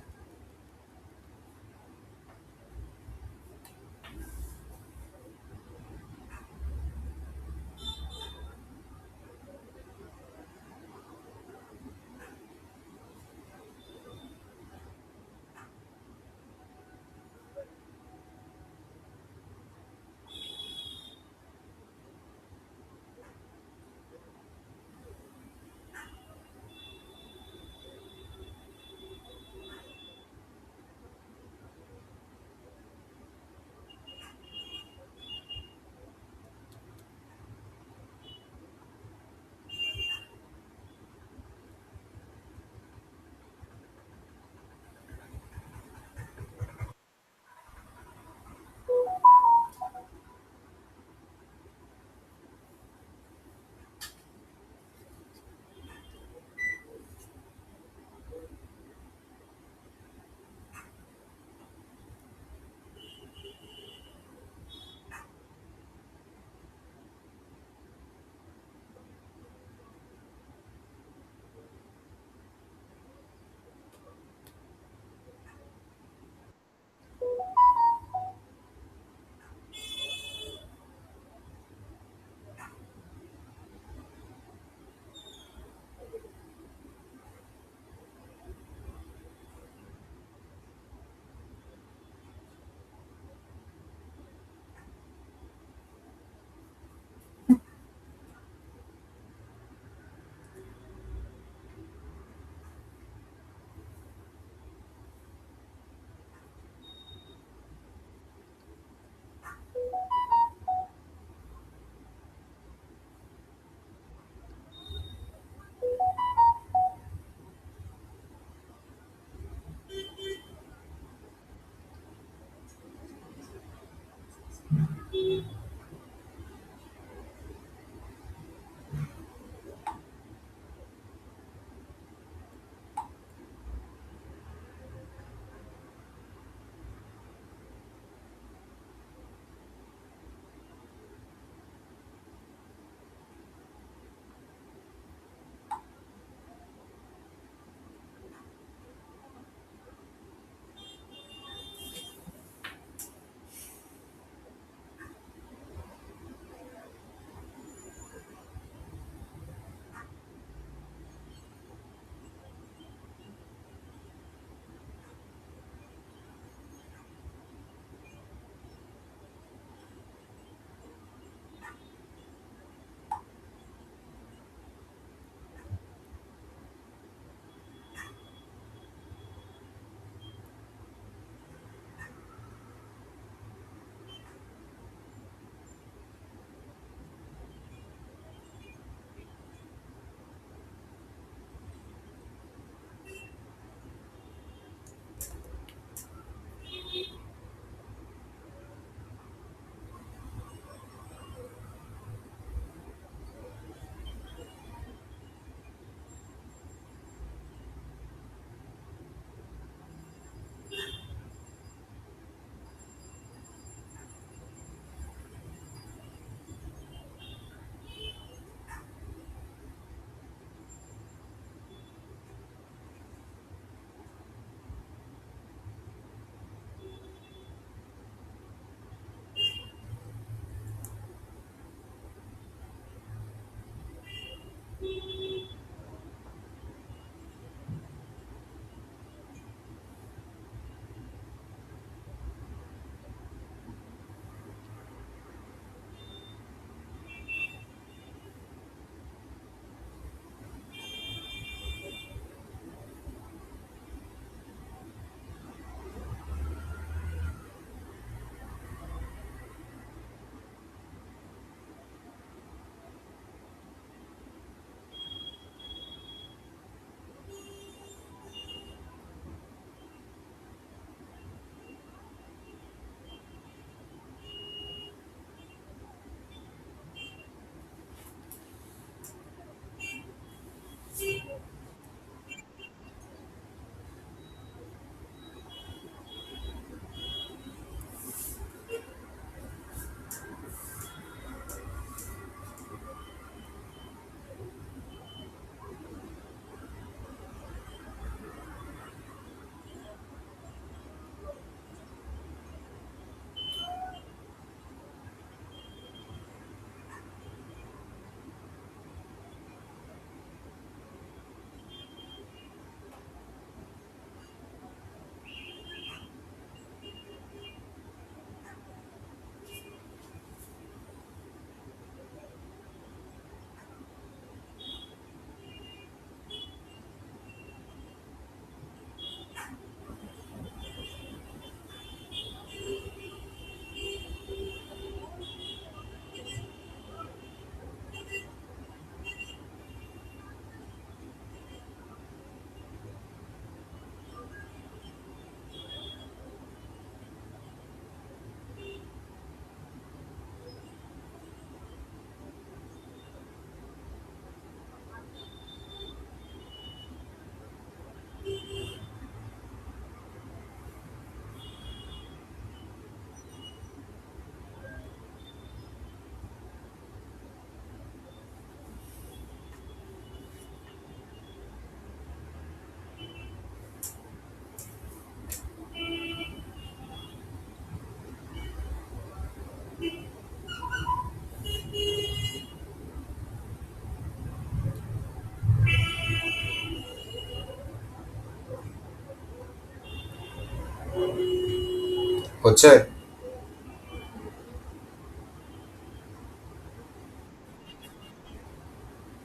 হচ্ছে।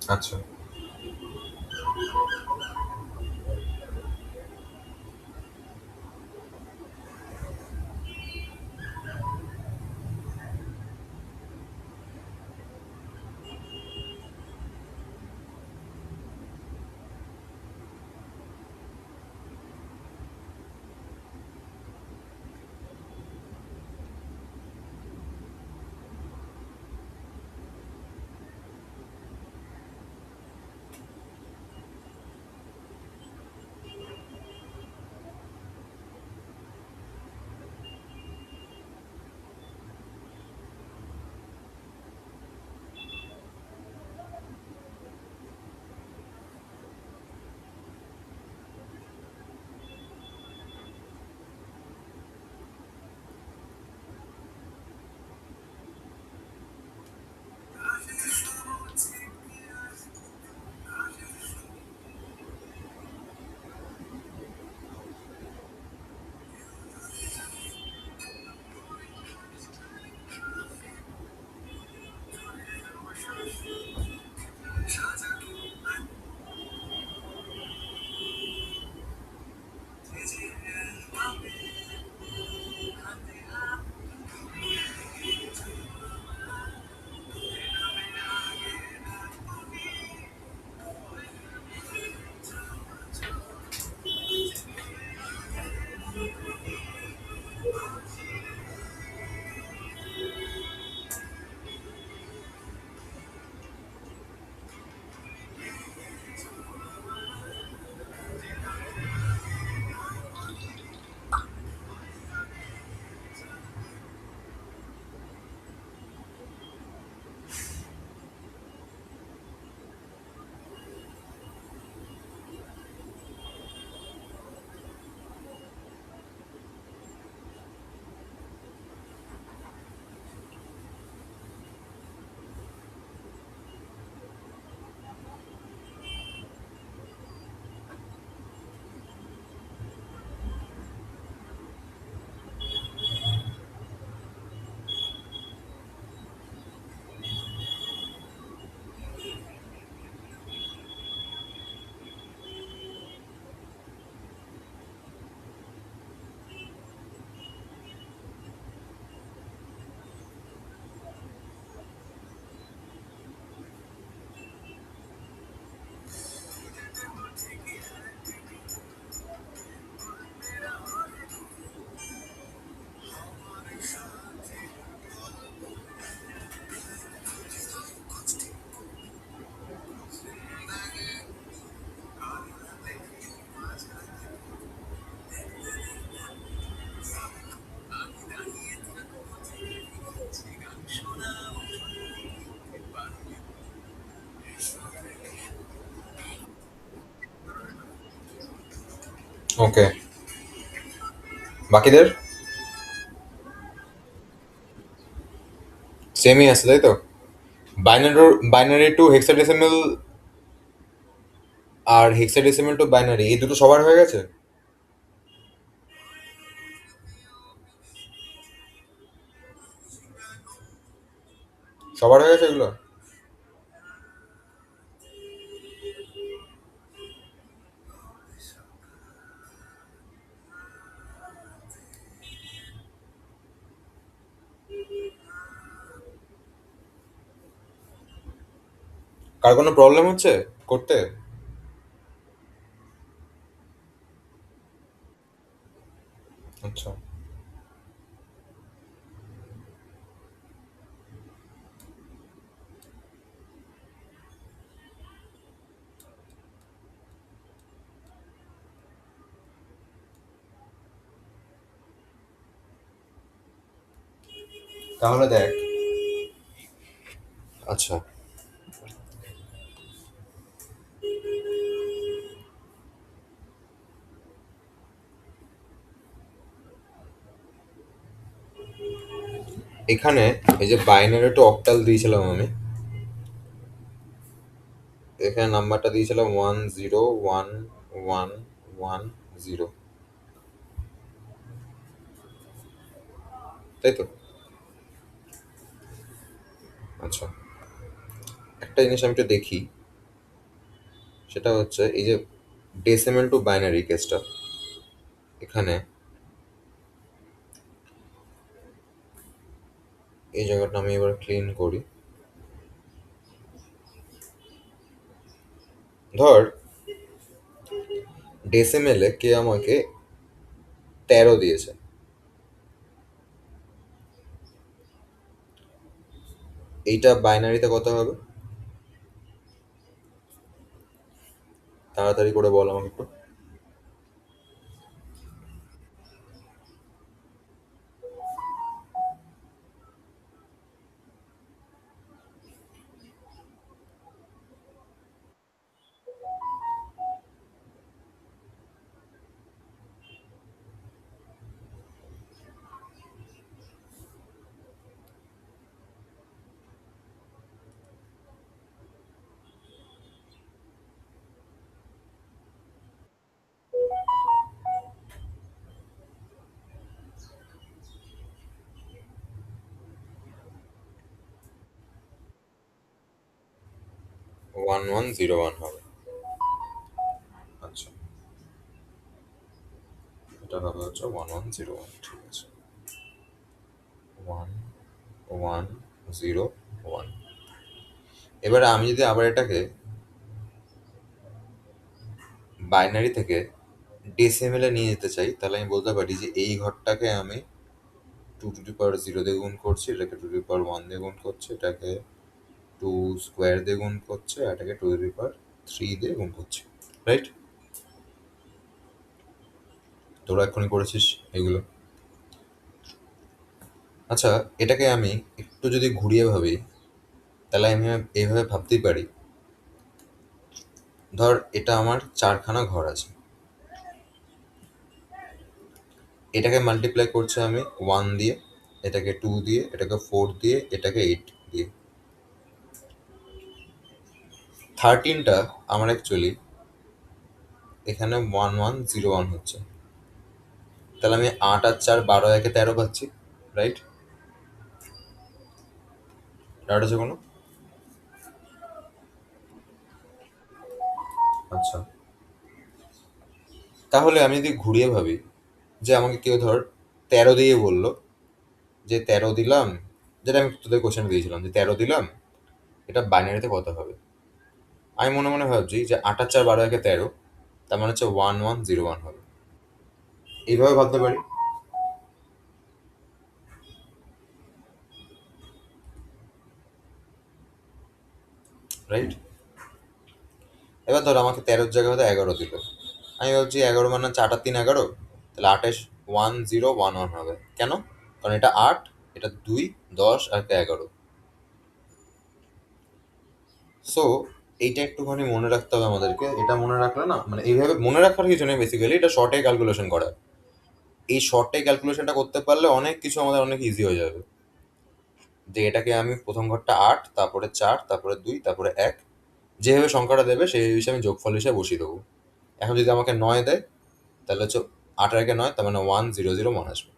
আচ্ছা। ওকে, বাকিদের সেমই আছে তাই তো? বাইনারি বাইনারি টু হেক্সাডেসিমেল আর হেক্সাডেসিমেল টু বাইনারি এই দুটো সবার হয়ে গেছে? সবার হয়ে গেছে এগুলো? কার কোনো প্রবলেম হচ্ছে করতে? আচ্ছা, তাহলে দেখ। আচ্ছা, এখানে এই যে বাইনারি টু অক্টাল দিয়েছিলাম আমি, এখানে নাম্বারটা দিয়েছিলাম 10111 তাই তো? আচ্ছা, একটা জিনিস আমি একটু দেখি, সেটা হচ্ছে এই যে ডেসিমেল টু বাইনারি কেসটা, এখানে এই জায়গাটা আমি এবার ক্লিন করি। ধর ডেসিমেলে কে আমাকে 13 দিয়েছে, এইটা বাইনারিতে কত হবে? তাড়াতাড়ি করে বল আমাকে একটু। 1101 হবে। আচ্ছা, এটা হবে হচ্ছে 1101, ঠিক আছে। 1101। এবারে আমি যদি আবার এটাকে বাইনারি থেকে ডেসিমেলে নিয়ে যেতে চাই, তাহলে আমি বলতে পারি যে এই ঘরটাকে আমি 2 টু দি পাওয়ার 0 দিয়ে গুণ করছি, এটাকে 2 টু দি পাওয়ার 1 দিয়ে গুণ করছি, এটাকে 2 স্কোয়ার দিয়ে গুণ করছে, আর এটাকে 2 টু দি পাওয়ার 3 দিয়ে গুণ করছি, রাইট? তোরা এক্ষুনি করেছিস এগুলো। আচ্ছা, এটাকে আমি একটু যদি ঘুরিয়ে ভাবি, তাহলে আমি এইভাবে ভাবতেই পারি, ধর এটা আমার 4খানা ঘর আছে, এটাকে মাল্টিপ্লাই করছে আমি 1 দিয়ে, এটাকে 2 দিয়ে, এটাকে 4 দিয়ে, এটাকে 8 দিয়ে। 13টা আমার অ্যাকচুয়ালি এখানে 1101 হচ্ছে, তাহলে আমি 8 আর 4 12 একে 13 পাচ্ছি, রাইট? ডাউট আছে কোনো? আচ্ছা, তাহলে আমি যদি ঘুরিয়ে ভাবি, যে আমাকে কেউ ধর 13 দিয়ে বললো যে 13 দিলাম, যেটা আমি তোদের কোশ্চেন দিয়েছিলাম যে 13 দিলাম, এটা বাইনারিতে কত হবে? আমি মনে মনে ভাবছি যে 8 আর 4 12 একে 13, তার মানে হচ্ছে 1101 হবে। এইভাবে ভাবতে পারি, রাইট? এবার ধর আমাকে 13-র জায়গায় হয়তো 11 দিল, আমি ভাবছি 11 মানে হচ্ছে 8 আর 3 11, তাহলে 28 1011 হবে। কেন? কারণ এটা 8, এটা 2, 10 আর 11। সো এইটা একটুখানি মনে রাখতে হবে আমাদেরকে। এটা মনে রাখলে না, মানে এইভাবে মনে রাখার কিছু নেই, বেসিক্যালি এটা শর্টে ক্যালকুলেশন করা। এই শর্টে ক্যালকুলেশনটা করতে পারলে অনেক কিছু আমাদের অনেক ইজি হয়ে যাবে। যে এটাকে আমি প্রথম ঘরটা 8, তারপরে 4, তারপরে 2, তারপরে 1, যেভাবে সংখ্যাটা দেবে সেই হিসেবে আমি যোগফল হিসেবে বসিয়ে দেবো। এখন যদি আমাকে 9 দেয়, তাহলে হচ্ছে 8 এর আগে 9, তার মানে 1001 আসবে।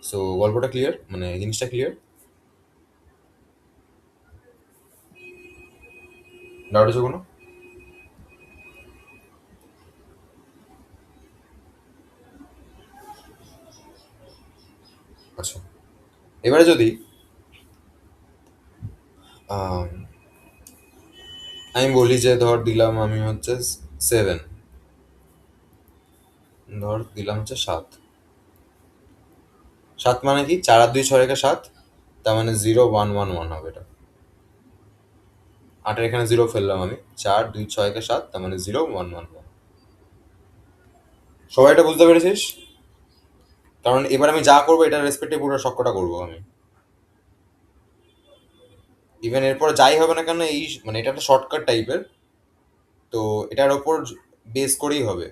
সো গল্পটা ক্লিয়ার, মানে জিনিসটা ক্লিয়ার? ডাউট আছে কোনো? আচ্ছা, এবারে যদি আম, আমি বলি যে ধর দিলাম আমি হচ্ছে 7, ধর দিলাম হচ্ছে 7। 7 মানে কি? 4 আর 2 6 রেখে 7, তার মানে 0111 হবে এটা। 8 এর এখানে 0 ফেললাম আমি, 4 2 6 কে 7, তার মানে 0111। সবাই এটা বুঝতে পেরেছিস? কারণ এবার আমি যা করবো এটার রেসপেক্টে পুরো সবকটা করবো আমি। ইভেন এরপর যাই হবে না কেন, এই মানে এটা একটা শর্টকাট টাইপের, তো এটার ওপর বেস করেই হবে।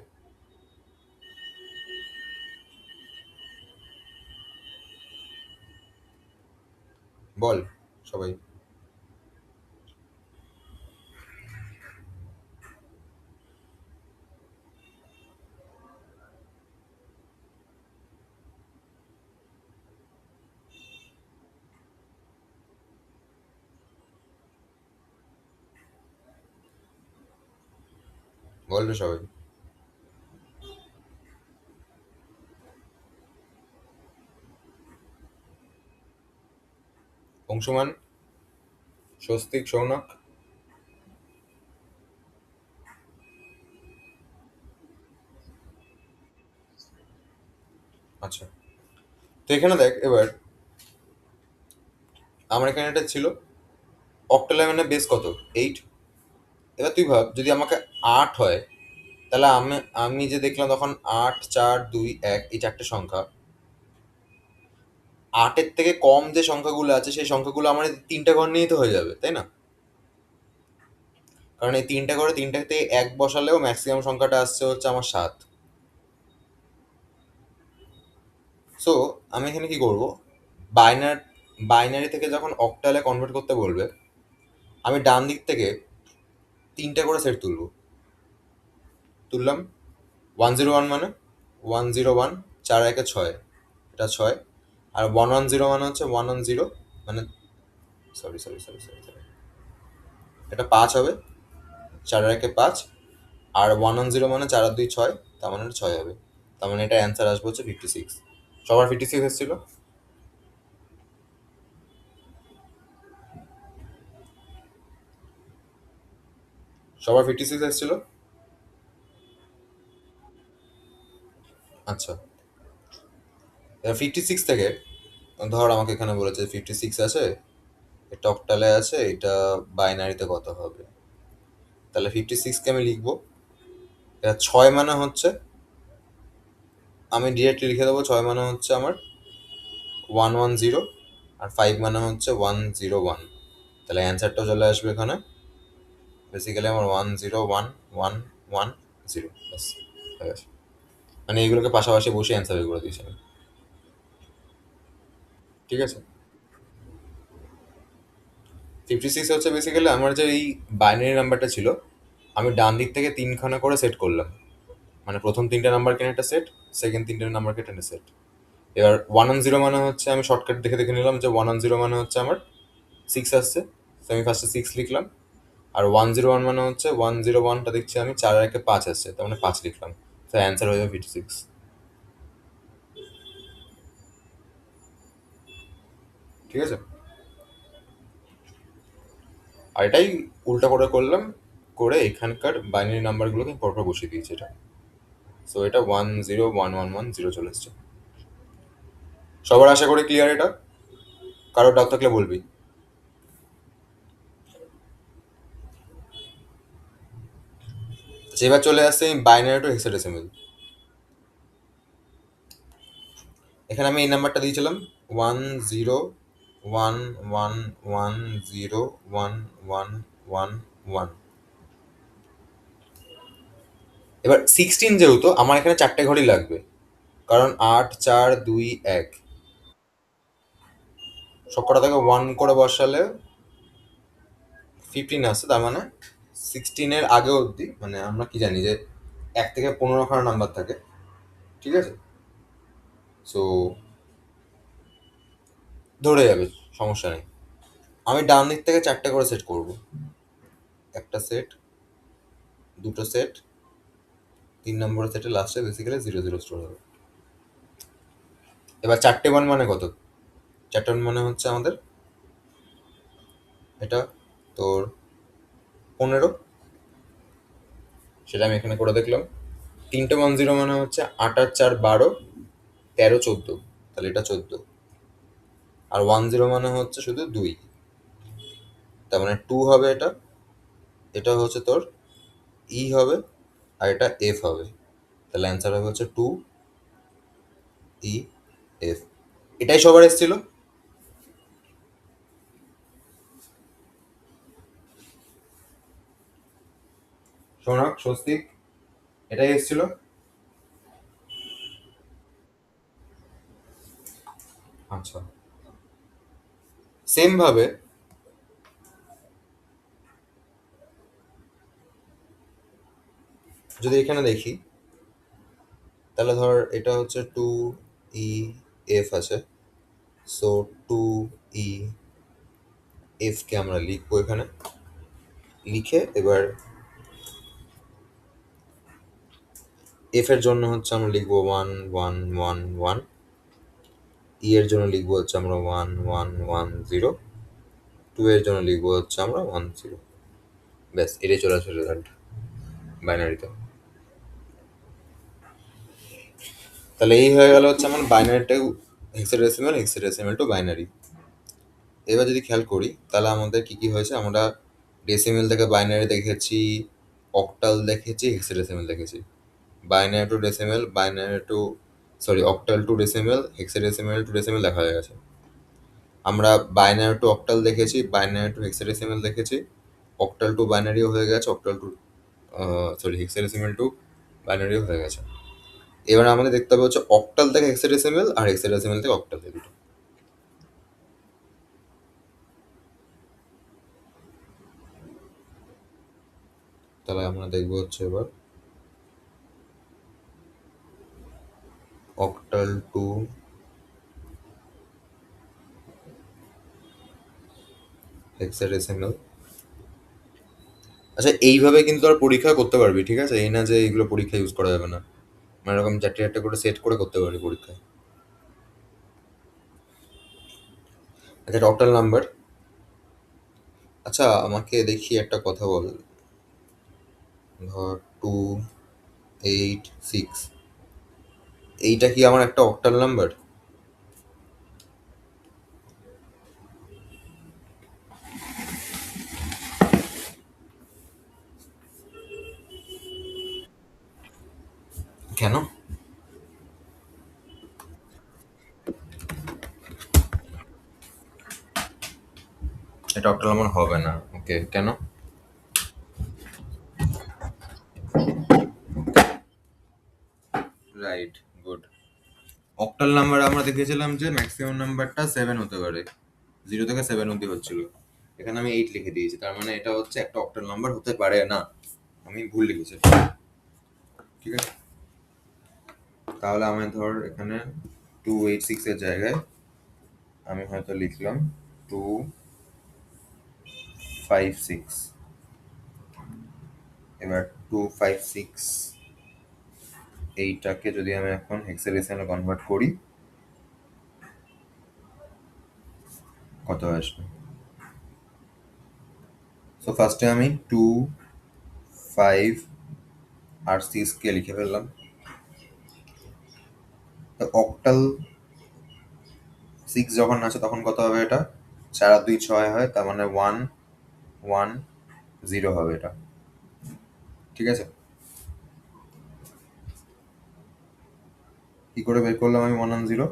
বল সবাই। বলবে সবাই। অংশুমান, স্বস্তিক, সৌনক। আচ্ছা, তো এখানে দেখ এবার, আমার এখানে এটা ছিল অক্টাল, মানে বেস কত? 8। এবার তুই ভাব যদি আমাকে 8 হয়, তাহলে আমি আমি যে দেখলাম তখন 8 4 2 1 এই চারটে সংখ্যা, 8-এর থেকে কম যে সংখ্যাগুলো আছে সেই সংখ্যাগুলো আমার এই তিনটা ঘর নিয়েই তো হয়ে যাবে, তাই না? কারণ এই তিনটা ঘরে তিনটাতে এক বসালেও ম্যাক্সিমাম সংখ্যাটা আসছে হচ্ছে আমার 7। সো আমি এখানে কি করব, বাইনার বাইনারি থেকে যখন অক্টালে কনভার্ট করতে বলবে, আমি ডান দিক থেকে তিনটা করে সেট তুলব। তুললাম 101 মানে 101, 4 1 6, এটা 6। আর 110 মানে হচ্ছে 110, মানে sorry sorry sorry sorry sorry, এটা 5 হবে, 4 1 5। আর 110 মানে 4 আর 2 6, তার মানে 6 হবে। তার মানে এটা অ্যান্সার আসবে হচ্ছে 56। সবার 56 এসেছিল? সবার 56 এসেছিল? আচ্ছা, 56 থেকে ধর আমাকে এখানে বলেছে 56 আছে, এটা অক্টালে আছে, এটা বাইনারিতে কত হবে? তাহলে 56কে আমি লিখবো, এটা 6 মানে হচ্ছে, আমি ডিরেক্টলি লিখে দেবো 6 মানে হচ্ছে আমার 110, আর 5 মানে হচ্ছে 101। তাহলে অ্যান্সারটা চলে আসবে এখানে, বেসিক্যালি আমার 101 1 1 0, ব্যাস হয়ে গেছে। মানে এইগুলোকে পাশাপাশি বসে অ্যান্সার বের করে দিয়েছি আমি। ঠিক আছে, 56 হচ্ছে বেসিক্যালি আমার যে এই বাইনারি নাম্বারটা ছিল, আমি ডান দিক থেকে তিনখানা করে সেট করলাম। মানে প্রথম তিনটে নাম্বার কেন একটা সেট, সেকেন্ড তিনটে নাম্বার কেটে একটা সেট। এবার 110 মানে হচ্ছে, আমি শর্টকাট দেখে দেখে নিলাম যে 110 মানে হচ্ছে আমার 6 আসছে, তো আমি ফার্স্টে 6 লিখলাম। আর 101 মানে হচ্ছে 101টা দেখছি আমি 4 একে 5 আসছে, তার মানে 5 লিখলাম। তো অ্যান্সার হয়ে যাবে 56। ঠিক আছে, আর এটাই উল্টা করে করলাম, করে এখানকার বাইনারি নাম্বারগুলোকে পরপর বসিয়ে দিয়েছি এটা। সো এটা 101110 চলে এসছে। সবার আশা করি ক্লিয়ার এটা? কারো ডাউট থাকলে বলবি। আচ্ছা, এবার চলে আসছে বাইনারি টু হেক্সাডেসিমাল। এখানে আমি এই নাম্বারটা দিয়েছিলাম 1011, 1 1 1 0 1 1 1 1। এবার 16 যেহেতু আমার এখানে 4টে ঘরই লাগবে, কারণ 8 4 2 1 সবকটা থেকে 1 করে বসালে 15 আসছে, তার মানে 16-এর আগে অবধি, মানে আমরা কি জানি যে 1 থেকে 15 খানা নাম্বার থাকে, ঠিক আছে? সো ধরে যাবে, সমস্যা নেই। আমি ডান দিক থেকে 4টে করে সেট করব। একটা সেট, দুটো সেট, 3 নম্বরের সেটে লাস্টে বেসিক্যালি 0 0 স্টোর হবে। এবার 4টে 1 মানে কত? 4টে 1 মানে হচ্ছে আমাদের এটা তোর 15, সেটা আমি এখানে করে দেখলাম। 3টে 1 0 মানে হচ্ছে 8 আর 4 12, 13 14, তাহলে এটা 14। আর 1 0 মানে হচ্ছে শুধু 2, তার মানে 2 হবে এটা। এটা হচ্ছে তোর ই হবে, আর এটা এফ হবে। তাহলে অ্যান্সার হবে হচ্ছে 2 E F। এটাই সবার এসেছিল। সোনাক, স্বস্তিক, এটাই এসেছিল। আচ্ছা, সেম ভাবে যদি এখানে দেখি, তাহলে ধর এটা হচ্ছে 2 E F আছে। সো 2 E F কে আমরা লিখবো এখানে। লিখে এবার এফ এর জন্য হচ্ছে আমরা লিখবো 1 1 1 1। ই এর জন্য লিখবো হচ্ছে আমরা 1 1 1 0। 2 এর জন্য লিখবো হচ্ছে আমরা 1 0। ব্যাস, এটাই চলে আসবে রেজাল্ট বাইনারিতে। তাহলে এই হয়ে গেল হচ্ছে আমার বাইনারিটা, হেক্সাডেসিমাল, হেক্সাডেসিমাল টু বাইনারি। এবার যদি খেয়াল করি তাহলে আমাদের কি কি হয়েছে, আমরা ডেসিমেল থেকে বাইনারি দেখেছি, অক্টাল দেখেছি, হেক্সাডেসিমাল দেখেছি। Binary to decimal, binary to sorry octal to decimal, hexadecimal to decimal দেখা হয়ে গেছে। আমরা বাইনারি টু অক্টাল দেখেছি, বাইনারি টু হেক্সাডেসিমাল দেখেছি, অক্টাল টু বাইনারিও হয়ে গেছে, octal to sorry hexadecimal to বাইনারিও হয়ে গেছে। এবার আমাদের দেখতে হবে হচ্ছে অক্টাল থেকে হেক্সাডেসিমাল আর হেক্সাডেসিমাল থেকে অক্টাল, এই দুটো। তাহলে আমরা দেখবো হচ্ছে এবার অক্টাল টু হেক্সাডেসিমাল। আচ্ছা, এইভাবে কিন্তু আর পরীক্ষা করতে পারবি, ঠিক আছে? এই না যে এইগুলো পরীক্ষা ইউজ করা যাবে না, মানে এরকম 4টে 4টে করে সেট করে করতে পারবি পরীক্ষায়। আচ্ছা, এটা অক্টাল নাম্বার। আচ্ছা, আমাকে দেখি একটা কথা বল। ধর 2 8 6, এইটা কি আমার একটা অক্টাল নাম্বার? কেন এটা অক্টাল নাম্বার হবে না? ওকে, কেন? Right, good. অক্টাল নাম্বার আমরা দেখেছিলাম যে ম্যাক্সিমাম নাম্বারটা 7 হতে পারে, 0 থেকে 7 অব্দি হচ্ছিল। এখানে আমি 8 লিখে দিয়েছি, তার মানে এটা হচ্ছে একটা অক্টাল নাম্বার হতে পারে না। আমি ভুল লিখেছি, ঠিক আছে? তাহলে আমি ধর এখানে 2 8 6 এর জায়গায় আমি হয়তো লিখলাম 2 5 6। এবার 2 5 6 এইটাকে যদি আমি এখন হেক্সাডেসিমালে কনভার্ট করি, কত আসবে? সো ফার্স্টে আমি 2 5 আর 6 কে লিখে ফেললাম। তো অক্টাল 6 যখন আছে তখন কত হবে এটা? 4 আর 2 6 হয়, তার মানে 1 1 0 হবে এটা, ঠিক আছে? কি করে বের করলাম আমি 1 1 0?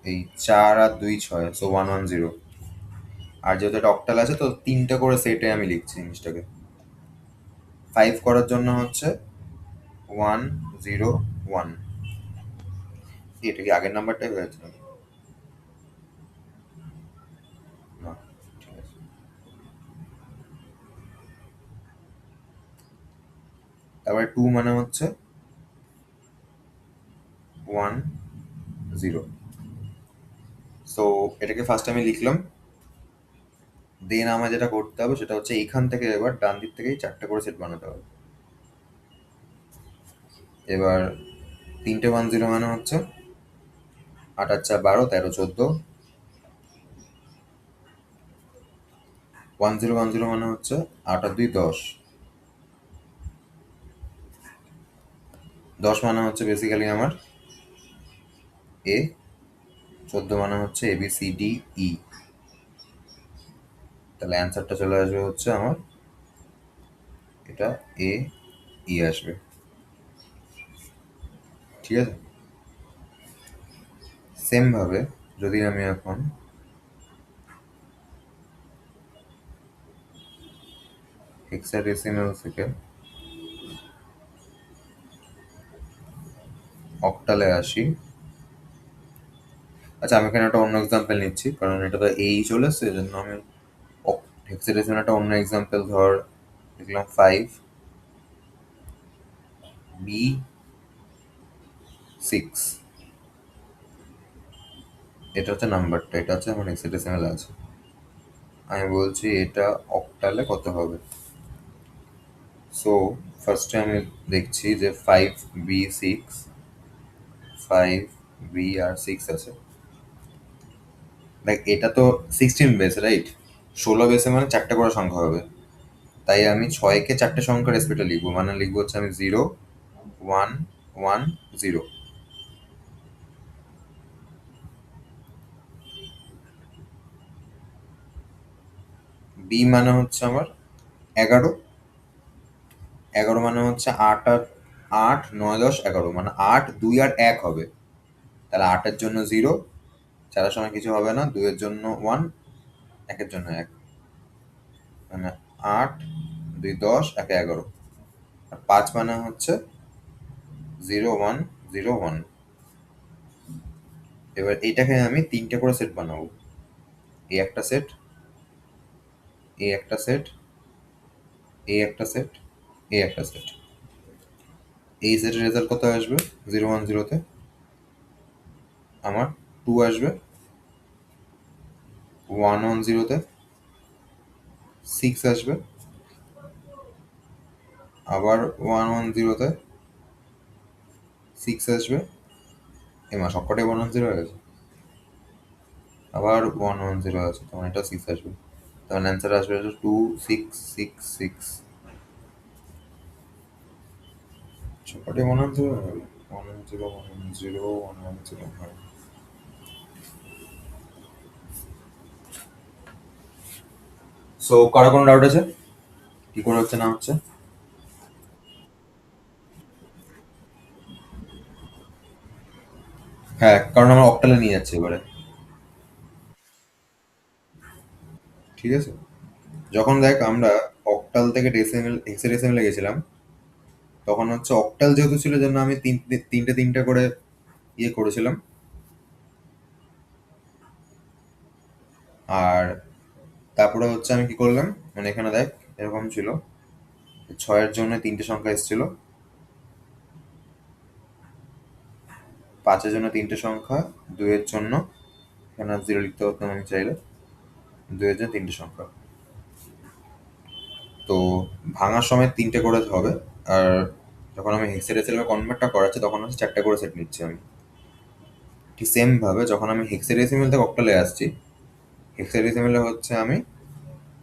এই 4 আর 2 6, সো 1 1 0। আর যেহেতু এটা অক্টাল আছে তো 3টে করে সেটে আমি লিখছি জিনিসটাকে। 5 করার জন্য হচ্ছে 1 0 1। এটা কি আগের নাম্বারটাই হয়েছে নাকি? না, ঠিক আছে। তারপরে 2 মানে হচ্ছে 1 0। সো এটাকে ফার্স্ট আমি লিখলাম। দেন আমার যেটা করতে হবে সেটা হচ্ছে এইখান থেকে এবার ডান দিক থেকেই 4টে করে সেট বানাতে হবে। এবার 3টে 1 0 মানে হচ্ছে 8 আর 4 12 13 14। 1 0 1 0 মানে হচ্ছে 8 আর 2 10। 10 মানে হচ্ছে বেসিক্যালি আমার এ। 14 মানে হচ্ছে ABCDE। তাহলে অ্যান্সারটা চলে আসবে হচ্ছে আমার এটা AE আসবে। ঠিক আছে। সেম ভাবে যদি আমি এখন হেক্সাডেসিমাল থেকে অক্টালে আসি। আচ্ছা, আমি এখানে একটা অন্য এক্সাম্পল নিচ্ছি কারণ এটা তো এই চলে এসছে, এই জন্য আমি হেক্সাডেসিমাল একটা অন্য এক্সাম্পল ধর লিখলাম 5B6। এটা হচ্ছে নাম্বারটা, এটা হচ্ছে আমার হেক্সাডেসিমাল আছে। আমি বলছি এটা অক্টালে কত হবে। সো ফার্স্টে আমি দেখছি যে 5B6, 5B আর 6 আছে। লাইক এটা তো 16 বেস, রাইট? 16 বেসে মানে 4টে করে সংখ্যা হবে। তাই আমি 6কে 4টে সংখ্যা রেসপেক্টে লিখবো, মানে লিখবো হচ্ছে আমি 0 1 1 0। বি মানে হচ্ছে আমার 11। 11 মানে হচ্ছে 8 আর 8 9 10 11, মানে 8 2 আর 1 হবে। তাহলে 8-এর জন্য 0, 4-এর সময় কিছু হবে না, 2-এর জন্য 1, 1-এর জন্য 1, মানে 8 2 10 1 11। আর 5 মানে হচ্ছে 0 1 0 1। এবার এইটাকে আমি 3টে করে সেট বানাবো। এই একটা সেট, এই একটা সেট, এই একটা সেট, এই একটা সেট। এই সেটের রেজাল্ট কত আসবে? 0 1 0-তে আমার 2 আসবে, 1 1 0-তে 6 আসবে, আবার 1 1 0-তে 6 আসবে। এমা সবকটাই 1 1 0 হয়ে গেছে। আবার 1 1 0 আছে, তখন এটা 6 আসবে। তখন অ্যান্সার আসবে 2 6 6 6। সবকটাই 1 1 0 হয়ে গেল। 1 1 0 1 1 0 1 1 0 হয়। সো কারো কোনো ডাউট আছে কি করে হচ্ছে না হচ্ছে? হ্যাঁ, কারণ আমরা অক্টালে নিয়ে যাচ্ছি এবারে। ঠিক আছে। যখন দেখ আমরা অক্টাল থেকে ডেসিমেল হেক্সাডেসিমেলে গেছিলাম, তখন হচ্ছে অক্টাল যেহেতু ছিল জন্য আমি তিনটে তিনটে করে ইয়ে করেছিলাম। আর তারপরে হচ্ছে আমি কি করলাম, মানে এখানে দেখ এরকম ছিল, 6-এর জন্য 3টে সংখ্যা এসেছিল, 5-এর জন্য 3টে সংখ্যা, 2-এর জন্য, এখানে 0 লিখতে পারতাম আমি চাইলে, 2-এর জন্য 3টে সংখ্যা। তো ভাঙার সময় 3টে করে হবে। আর যখন আমি হেক্সাডেসিমালে কনভার্টটা করাচ্ছি তখন হচ্ছে 4টে করে সেট নিচ্ছি আমি। ঠিক সেম ভাবে যখন আমি হেক্সাডেসিমাল থেকে অক্টালে আসছি, হেক্সাডেসিমালে হচ্ছে আমি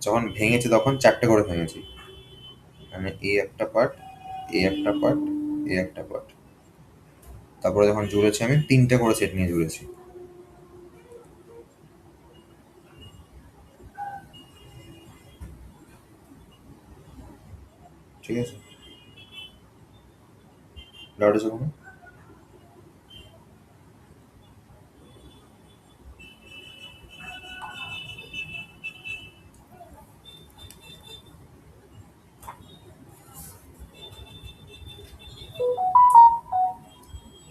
যখন ভেঙেছি তখন 4টে করে ভেঙেছি, মানে এই একটা পার্ট, এই একটা পার্ট, এই একটা পার্ট। তারপরে যখন জুড়েছি আমি 3টে করে সেট নিয়ে জুড়েছি। ঠিক আছে, ডাউট আছে কোনো?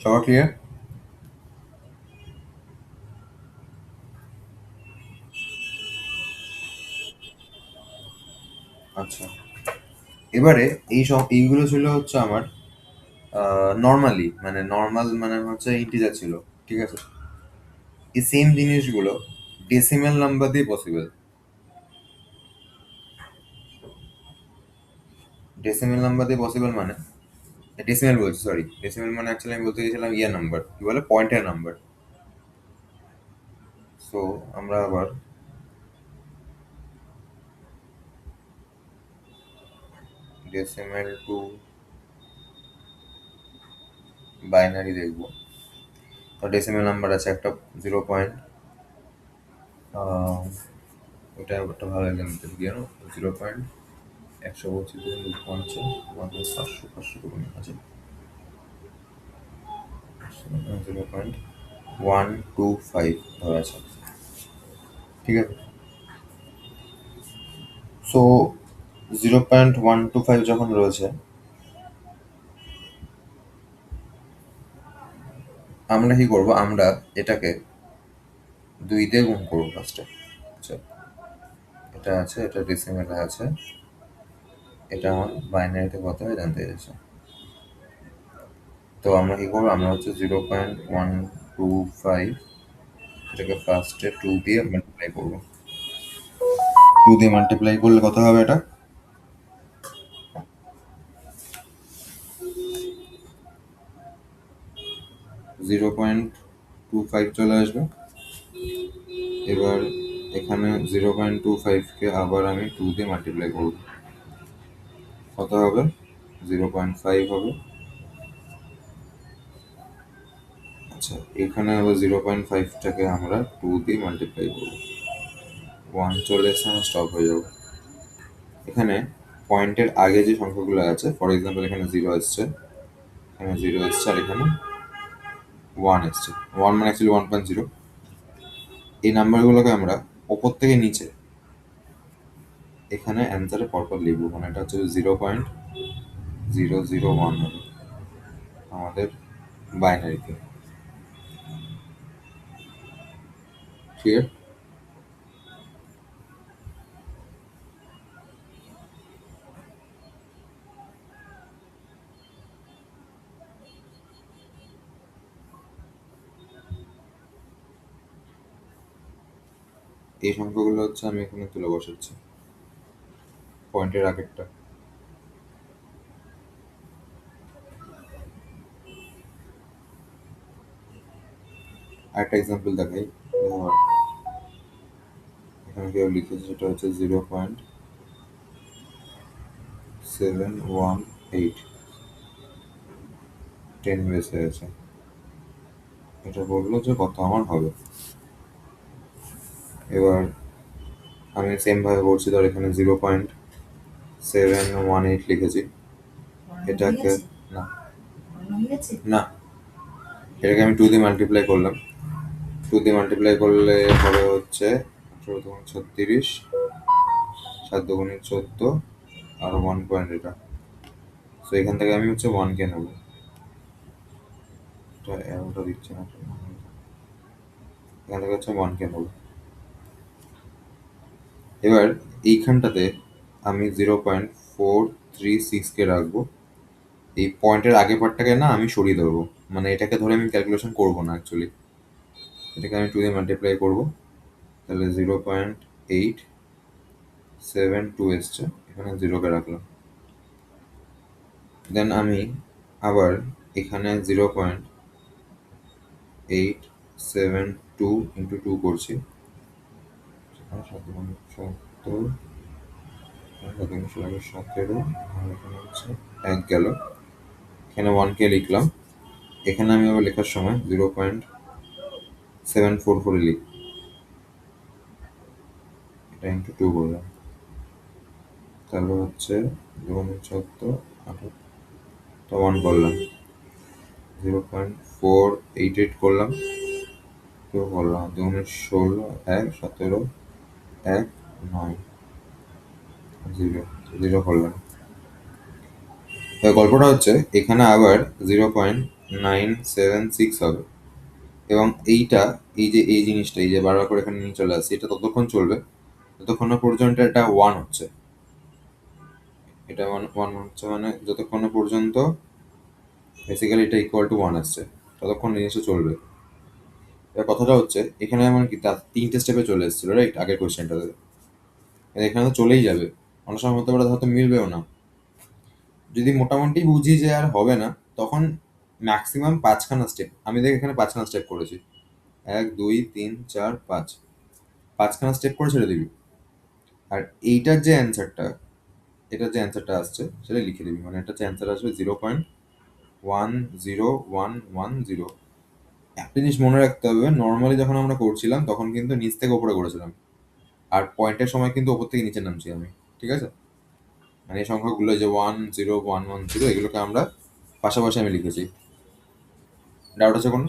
সবার ক্লিয়ার? আচ্ছা, এবারে এইগুলো ছিল হচ্ছে আমার নর্মালি, মানে নর্মাল মানে হচ্ছে ইন্টিজার ছিল, ঠিক আছে? এই সেম জিনিসগুলো ডেসিমেল নাম্বার দিয়ে পসিবল। ডেসিমেল নাম্বার দিয়ে পসিবল মানে, ডেসিমেল বলছি, সরি, ডেসিমেল মানে অ্যাকচুয়ালি আমি বলতে গেছিলাম ইয়ার নাম্বার, কি বলে, পয়েন্টের নাম্বার। সো আমরা আবার ডেসিমেল টু বাইনারি দেখবো। তো ডেসিমেল নাম্বার আছে একটা 0. ওটা একটা ভালো এক্সাম্পল দিয়ে 0.125 500 500 করুন, আছে 0.125 ধরা আছে, ঠিক আছে? সো 0.125 যখন রয়েছে, আমরা কি করব, আমরা এটাকে 2 দিয়ে গুণ করবো ফার্স্টে। আচ্ছা, এটা আছে, এটা ডেসিমেলে আছে, এটা আমার বাইনারিতে কত হয় জানতে চাইছে। তো আমরা কি করবো, আমরা হচ্ছে 0.125 এটাকে ফার্স্টে 2 দিয়ে মাল্টিপ্লাই করবো। 2 দিয়ে মাল্টিপ্লাই করলে কত হবে, এটা 0.25 চলে আসবে। এবার এখানে 0.25কে আবার আমি 2 দিয়ে মাল্টিপ্লাই করব, কত হবে, 0.5 হবে। আচ্ছা, এখানে আবার 0.5টাকে আমরা 2 দিয়ে মাল্টিপ্লাই করব, 1 চলে এসে আমরা স্টপ হয়ে যাব। এখানে পয়েন্টের আগে যে সংখ্যাগুলো আছে, ফর এক্সাম্পল এখানে 0 এসছে, এখানে 0 এসছে, আর এখানে 1 এসছে। 1 মানে অ্যাকচুয়ালি 1.0। এই নাম্বারগুলোকে আমরা ওপর থেকে নিচে এখানে অ্যান্সারে পরপর লিখবো, মানে এটা হচ্ছে 0.001 হবে আমাদের বাইনারিতে, ক্লিয়ার? এই সংখ্যাগুলো হচ্ছে আমি এখানে তুলে বসাচ্ছি পয়েন্টের আগেরটা। আরেকটা এক্সাম্পল দেখাই, ধর এখানে কেউ লিখেছে, সেটা হচ্ছে 0.718, 10 বেস হয়েছে। এটা বললো যে কত আমার হবে। এবার আমি সেম ভাবে করছি, ধর এখানে 0.718 লিখেছি, এটাকে না না এটাকে আমি 2 দিয়ে মাল্টিপ্লাই করলাম। 2 দিয়ে মাল্টিপ্লাই করলে হবে হচ্ছে 18×36, 7×14, আর 1 পয়েন্ট এটা। সো এখান থেকে আমি হচ্ছে 1কে নেবো, এটা এরোটা দিচ্ছে না, এখান থেকে হচ্ছে 1কে নেবো। এবার এইখানটাতে আমি 0.436কে রাখবো। এই পয়েন্টের আগের পার্টটাকে না আমি সরিয়ে দেবো, মানে এটাকে ধরে আমি ক্যালকুলেশন করবো না অ্যাকচুয়ালি, এটাকে আমি 2 দিয়ে মাল্টিপ্লাই করবো। তাহলে 0.872 এসছে, এখানে 0কে রাখলাম। দেন আমি আবার এখানে 0.872 ইন্টু 2 করছি, 17 এখানে হচ্ছে 1 গেল, এখানে 1কে লিখলাম। এখানে আমি আবার লেখার সময় 0.744 লিখ, এটা ইন্টু 2 করলাম, তারপর হচ্ছে 1 করলাম, 0.488 করলাম, 2 করলাম, 2×16, 1, 17, 1, 9, 0 করলাম। গল্পটা হচ্ছে এখানে আবার 976 হবে। এবং এইটা, এই যে এই জিনিসটা, এই যে বারবার করে এখানে নিয়ে চলে আসছে, এটা ততক্ষণ চলবে যতক্ষণ না পর্যন্ত এটা 1 হচ্ছে। এটা 1 হচ্ছে মানে যতক্ষণ না পর্যন্ত বেসিক্যালি এটা ইকুয়াল টু 1 আসছে, ততক্ষণ জিনিসটা চলবে। এবার কথাটা হচ্ছে এখানে এমন কি তার 3টে স্টেপে চলে এসেছিল, রাইট? আগের কোয়েশ্চেনটাতে এখানে তো চলেই যাবে, অনেক সময় হতে পারে হয়তো মিলবেও না। যদি মোটামুটি বুঝি যে আর হবে না, তখন ম্যাক্সিমাম 5খানা স্টেপ, আমি দেখ এখানে 5খানা স্টেপ করেছি, 1 2 3 4 5, 5খানা স্টেপ করে ছেড়ে দিবি। আর এইটার যে অ্যান্সারটা, এটার যে অ্যান্সারটা আসছে সেটা লিখে দিবি, মানে এটা যে অ্যান্সার আসবে 0.10111 একটা জিনিস মনে রাখতে হবে, নর্মালি যখন আমরা করছিলাম তখন কিন্তু নিচ থেকে উপরে করেছিলাম, আর পয়েন্টের সময় কিন্তু ওপর থেকে নিচে নামছি আমি, ঠিক আছে? মানে এই সংখ্যাগুলো যে 10110 এগুলোকে আমরা পাশাপাশি আমি লিখেছি। ডাউট আছে কোনো?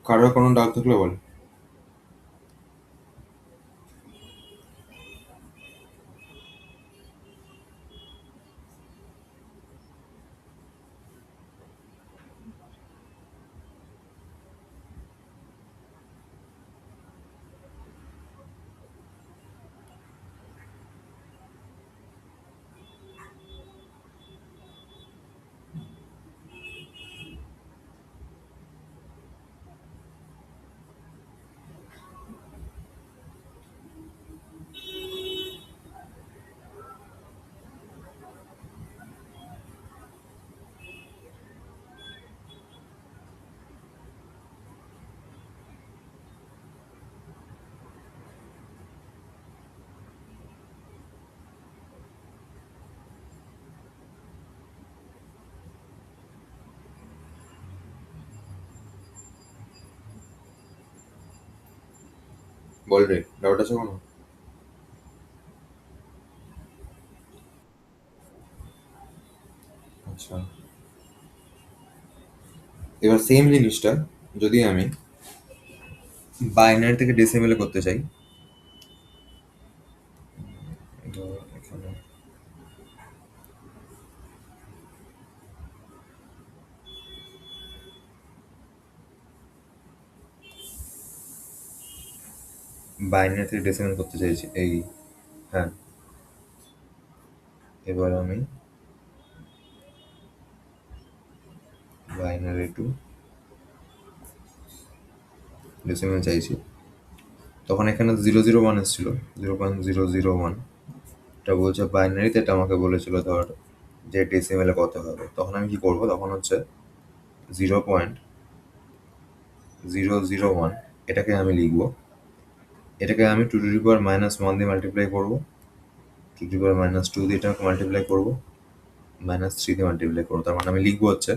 কারোর কোনো ডাউট থাকলে বল। বল রে, ডাউট আছে কোনো? আচ্ছা, এবার সেম জিনিসটা যদি আমি বাইনারি থেকে ডেসিমেলে করতে চাই, ধর এখানে বাইনারি থেকে ডেসিমেল করতে চাইছি এই, হ্যাঁ। এবার আমি বাইনারি টু ডেসিমেল চাইছি, তখন এখানে 001 এসেছিল, 0.001। এটা বলছে বাইনারিতে, এটা আমাকে বলেছিল ধর যে ডেসিমেলে কত হবে। তখন আমি কি করবো, তখন হচ্ছে 0.001 এটাকে আমি লিখবো, এটাকে আমি 2 to the power -1 দিয়ে মাল্টিপ্লাই করবো, 2 to the power -2 দিয়ে এটাকে মাল্টিপ্লাই করবো, -3 দিয়ে মাল্টিপ্লাই করবো। তার মানে আমি লিখবো হচ্ছে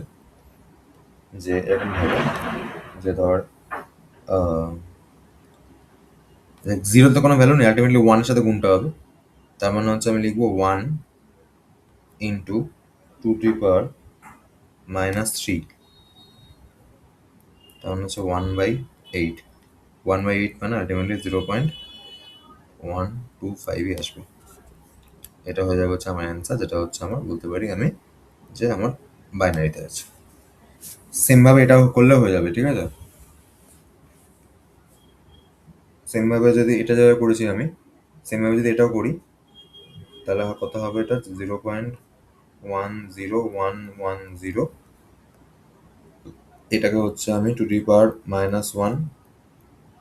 যে এরকম হবে যে ধর জিরোতে কোনো ভ্যালু নেই, আলটিমেটলি 1-এর সাথে গুণটা হবে। তার মানে হচ্ছে আমি লিখবো 1 ইন্টু 2 to the power -3, তার মানে হচ্ছে 1/8। 1/8 মানে আলটিমেটলি 0.125 আসবে। এটা হয়ে যাবে হচ্ছে আমার অ্যান্সার, যেটা হচ্ছে আমার বলতে পারি আমি যে আমার বাইনারিতে আছে। সেমভাবে এটাও করলেও হয়ে যাবে, ঠিক আছে? সেমভাবে যদি এটা যারা করেছি আমি, সেমভাবে যদি এটাও করি, তাহলে কত হবে? এটা 0.10110। এটাকে হচ্ছে আমি 2 to the power -1,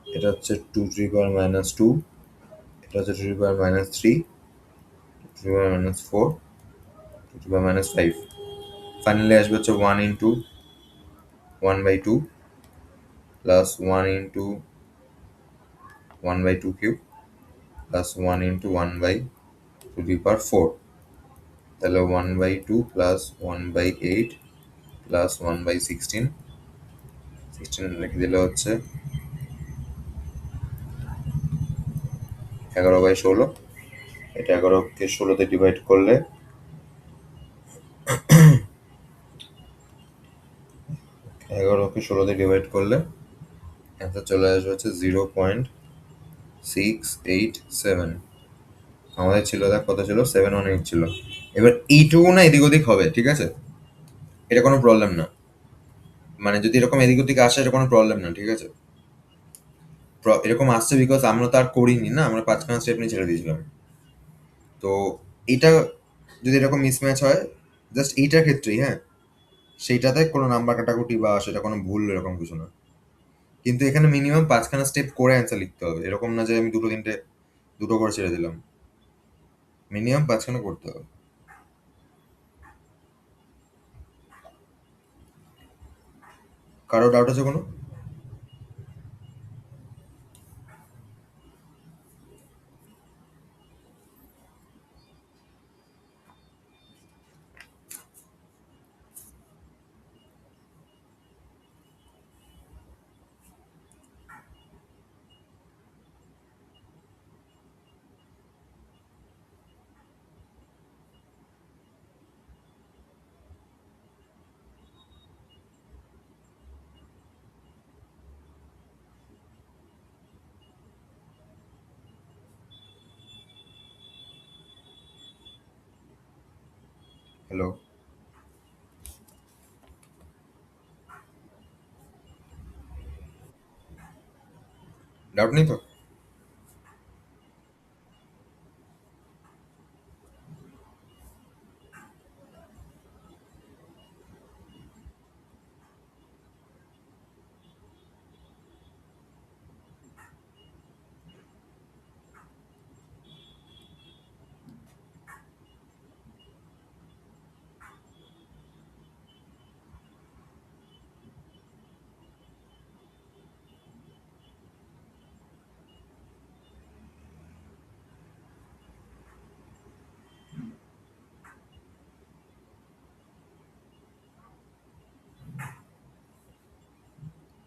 এটা হচ্ছে 2 to the power -2, এটা হচ্ছে 2 to the power -3, 2 to the power -4, 2 to the power -5। Finally আসবে হচ্ছে 1 into 1/2 plus 1 into 1/2 cube plus 1 into 1/2 তাহলে 1/2 প্লাস 1/8 প্লাস 1/16, 16 লিখে দিলে হচ্ছে 11/16। এটা 11কে 16তে ডিভাইড করলে 11কে 16 দিয়ে ডিভাইড করলে অ্যান্সার চলে আসবে হচ্ছে 0.687। আমাদের ছিল, দেখ কত ছিল, 718 ছিল। এবার এইটুকু না এদিক ওদিক হবে, ঠিক আছে, এটা কোনো প্রবলেম না। মানে যদি এরকম এদিক ওদিক আসে এটা কোনো প্রবলেম না, ঠিক আছে। এরকম আসছে বিকজ আমরা তো আর করিনি না, আমরা পাঁচখানা স্টেপ নিয়ে ছেড়ে দিয়েছিলাম। তো এটা যদি এরকম মিসম্যাচ হয়, জাস্ট এইটার ক্ষেত্রেই, হ্যাঁ, সেইটাতে কোনো নাম্বার কাটাকুটি বা সেটা কোনো ভুল এরকম কিছু না। কিন্তু এখানে মিনিমাম পাঁচখানা স্টেপ করে অ্যান্সার লিখতে হবে, এরকম না যে আমি দুটো তিনটে দুটো করে ছেড়ে দিলাম, মিনিমাম পাঁচখানা করতে হবে। কারো ডাউট আছে কোনো? হ্যালো, ডাউট নেই তো?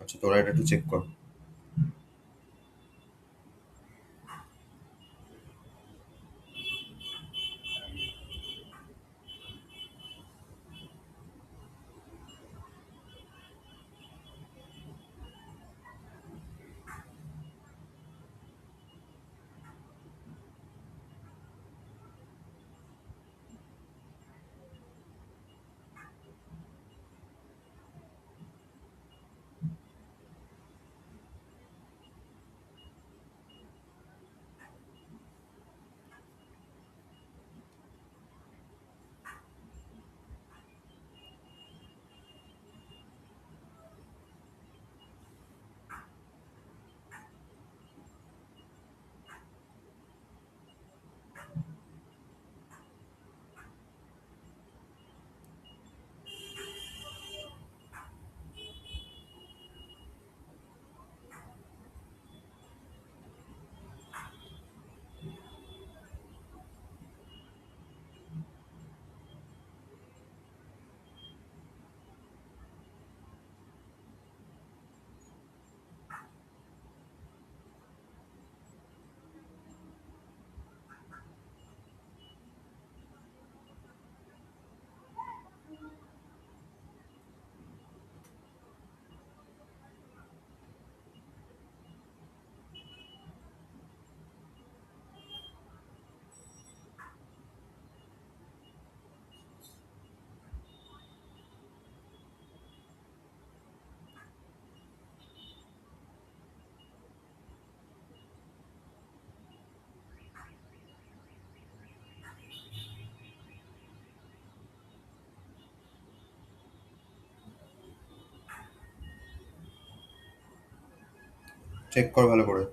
আচ্ছা, তোরা এটা একটু চেক কর। চেক কর ভালো করে।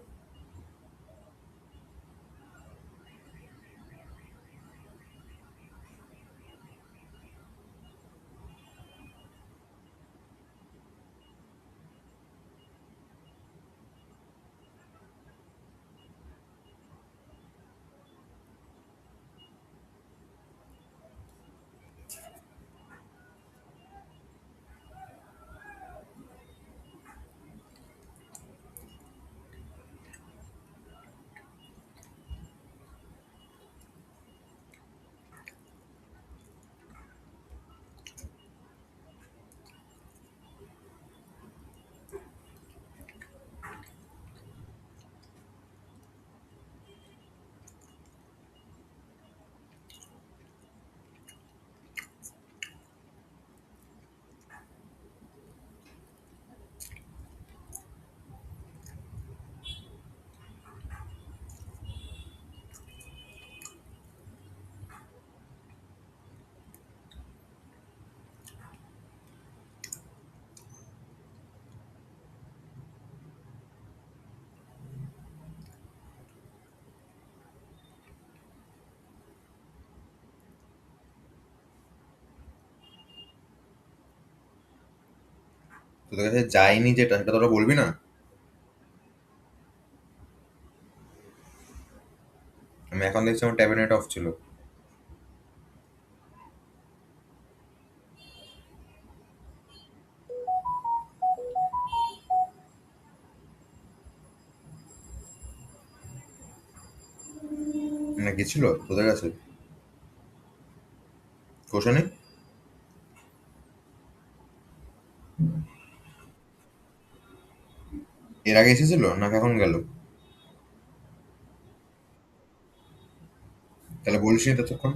তোদের কাছে যায়নি যেটা, সেটা তোরা বলবি না? আমি এখন দেখছি আমার ট্যাবে নেট অফ ছিল। না গেছিল তোদের কাছে কোশনে? এর আগে এসেছিল না এখন গেল? তাহলে বলিস নি ততক্ষণ।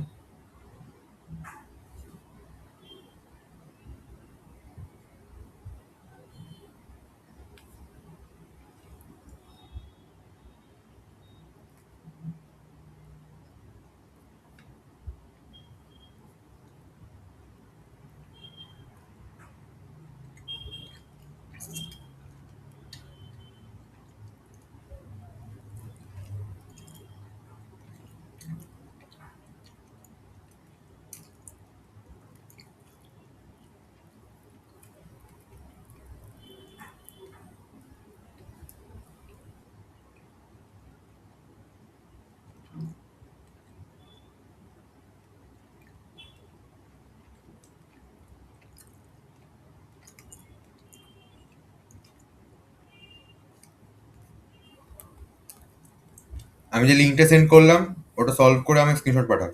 আমি যে লিঙ্কটা সেন্ড করলাম, ওটা সলভ করে আমি স্ক্রিনশট পাঠাও,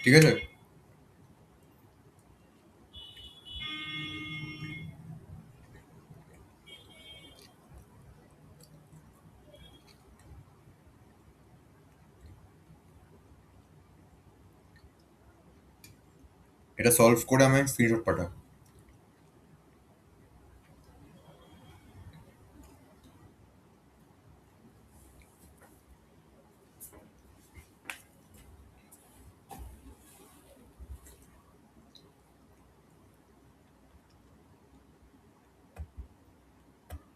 ঠিক আছে? এটা সলভ করে আমি স্ক্রিনশট পাঠাও।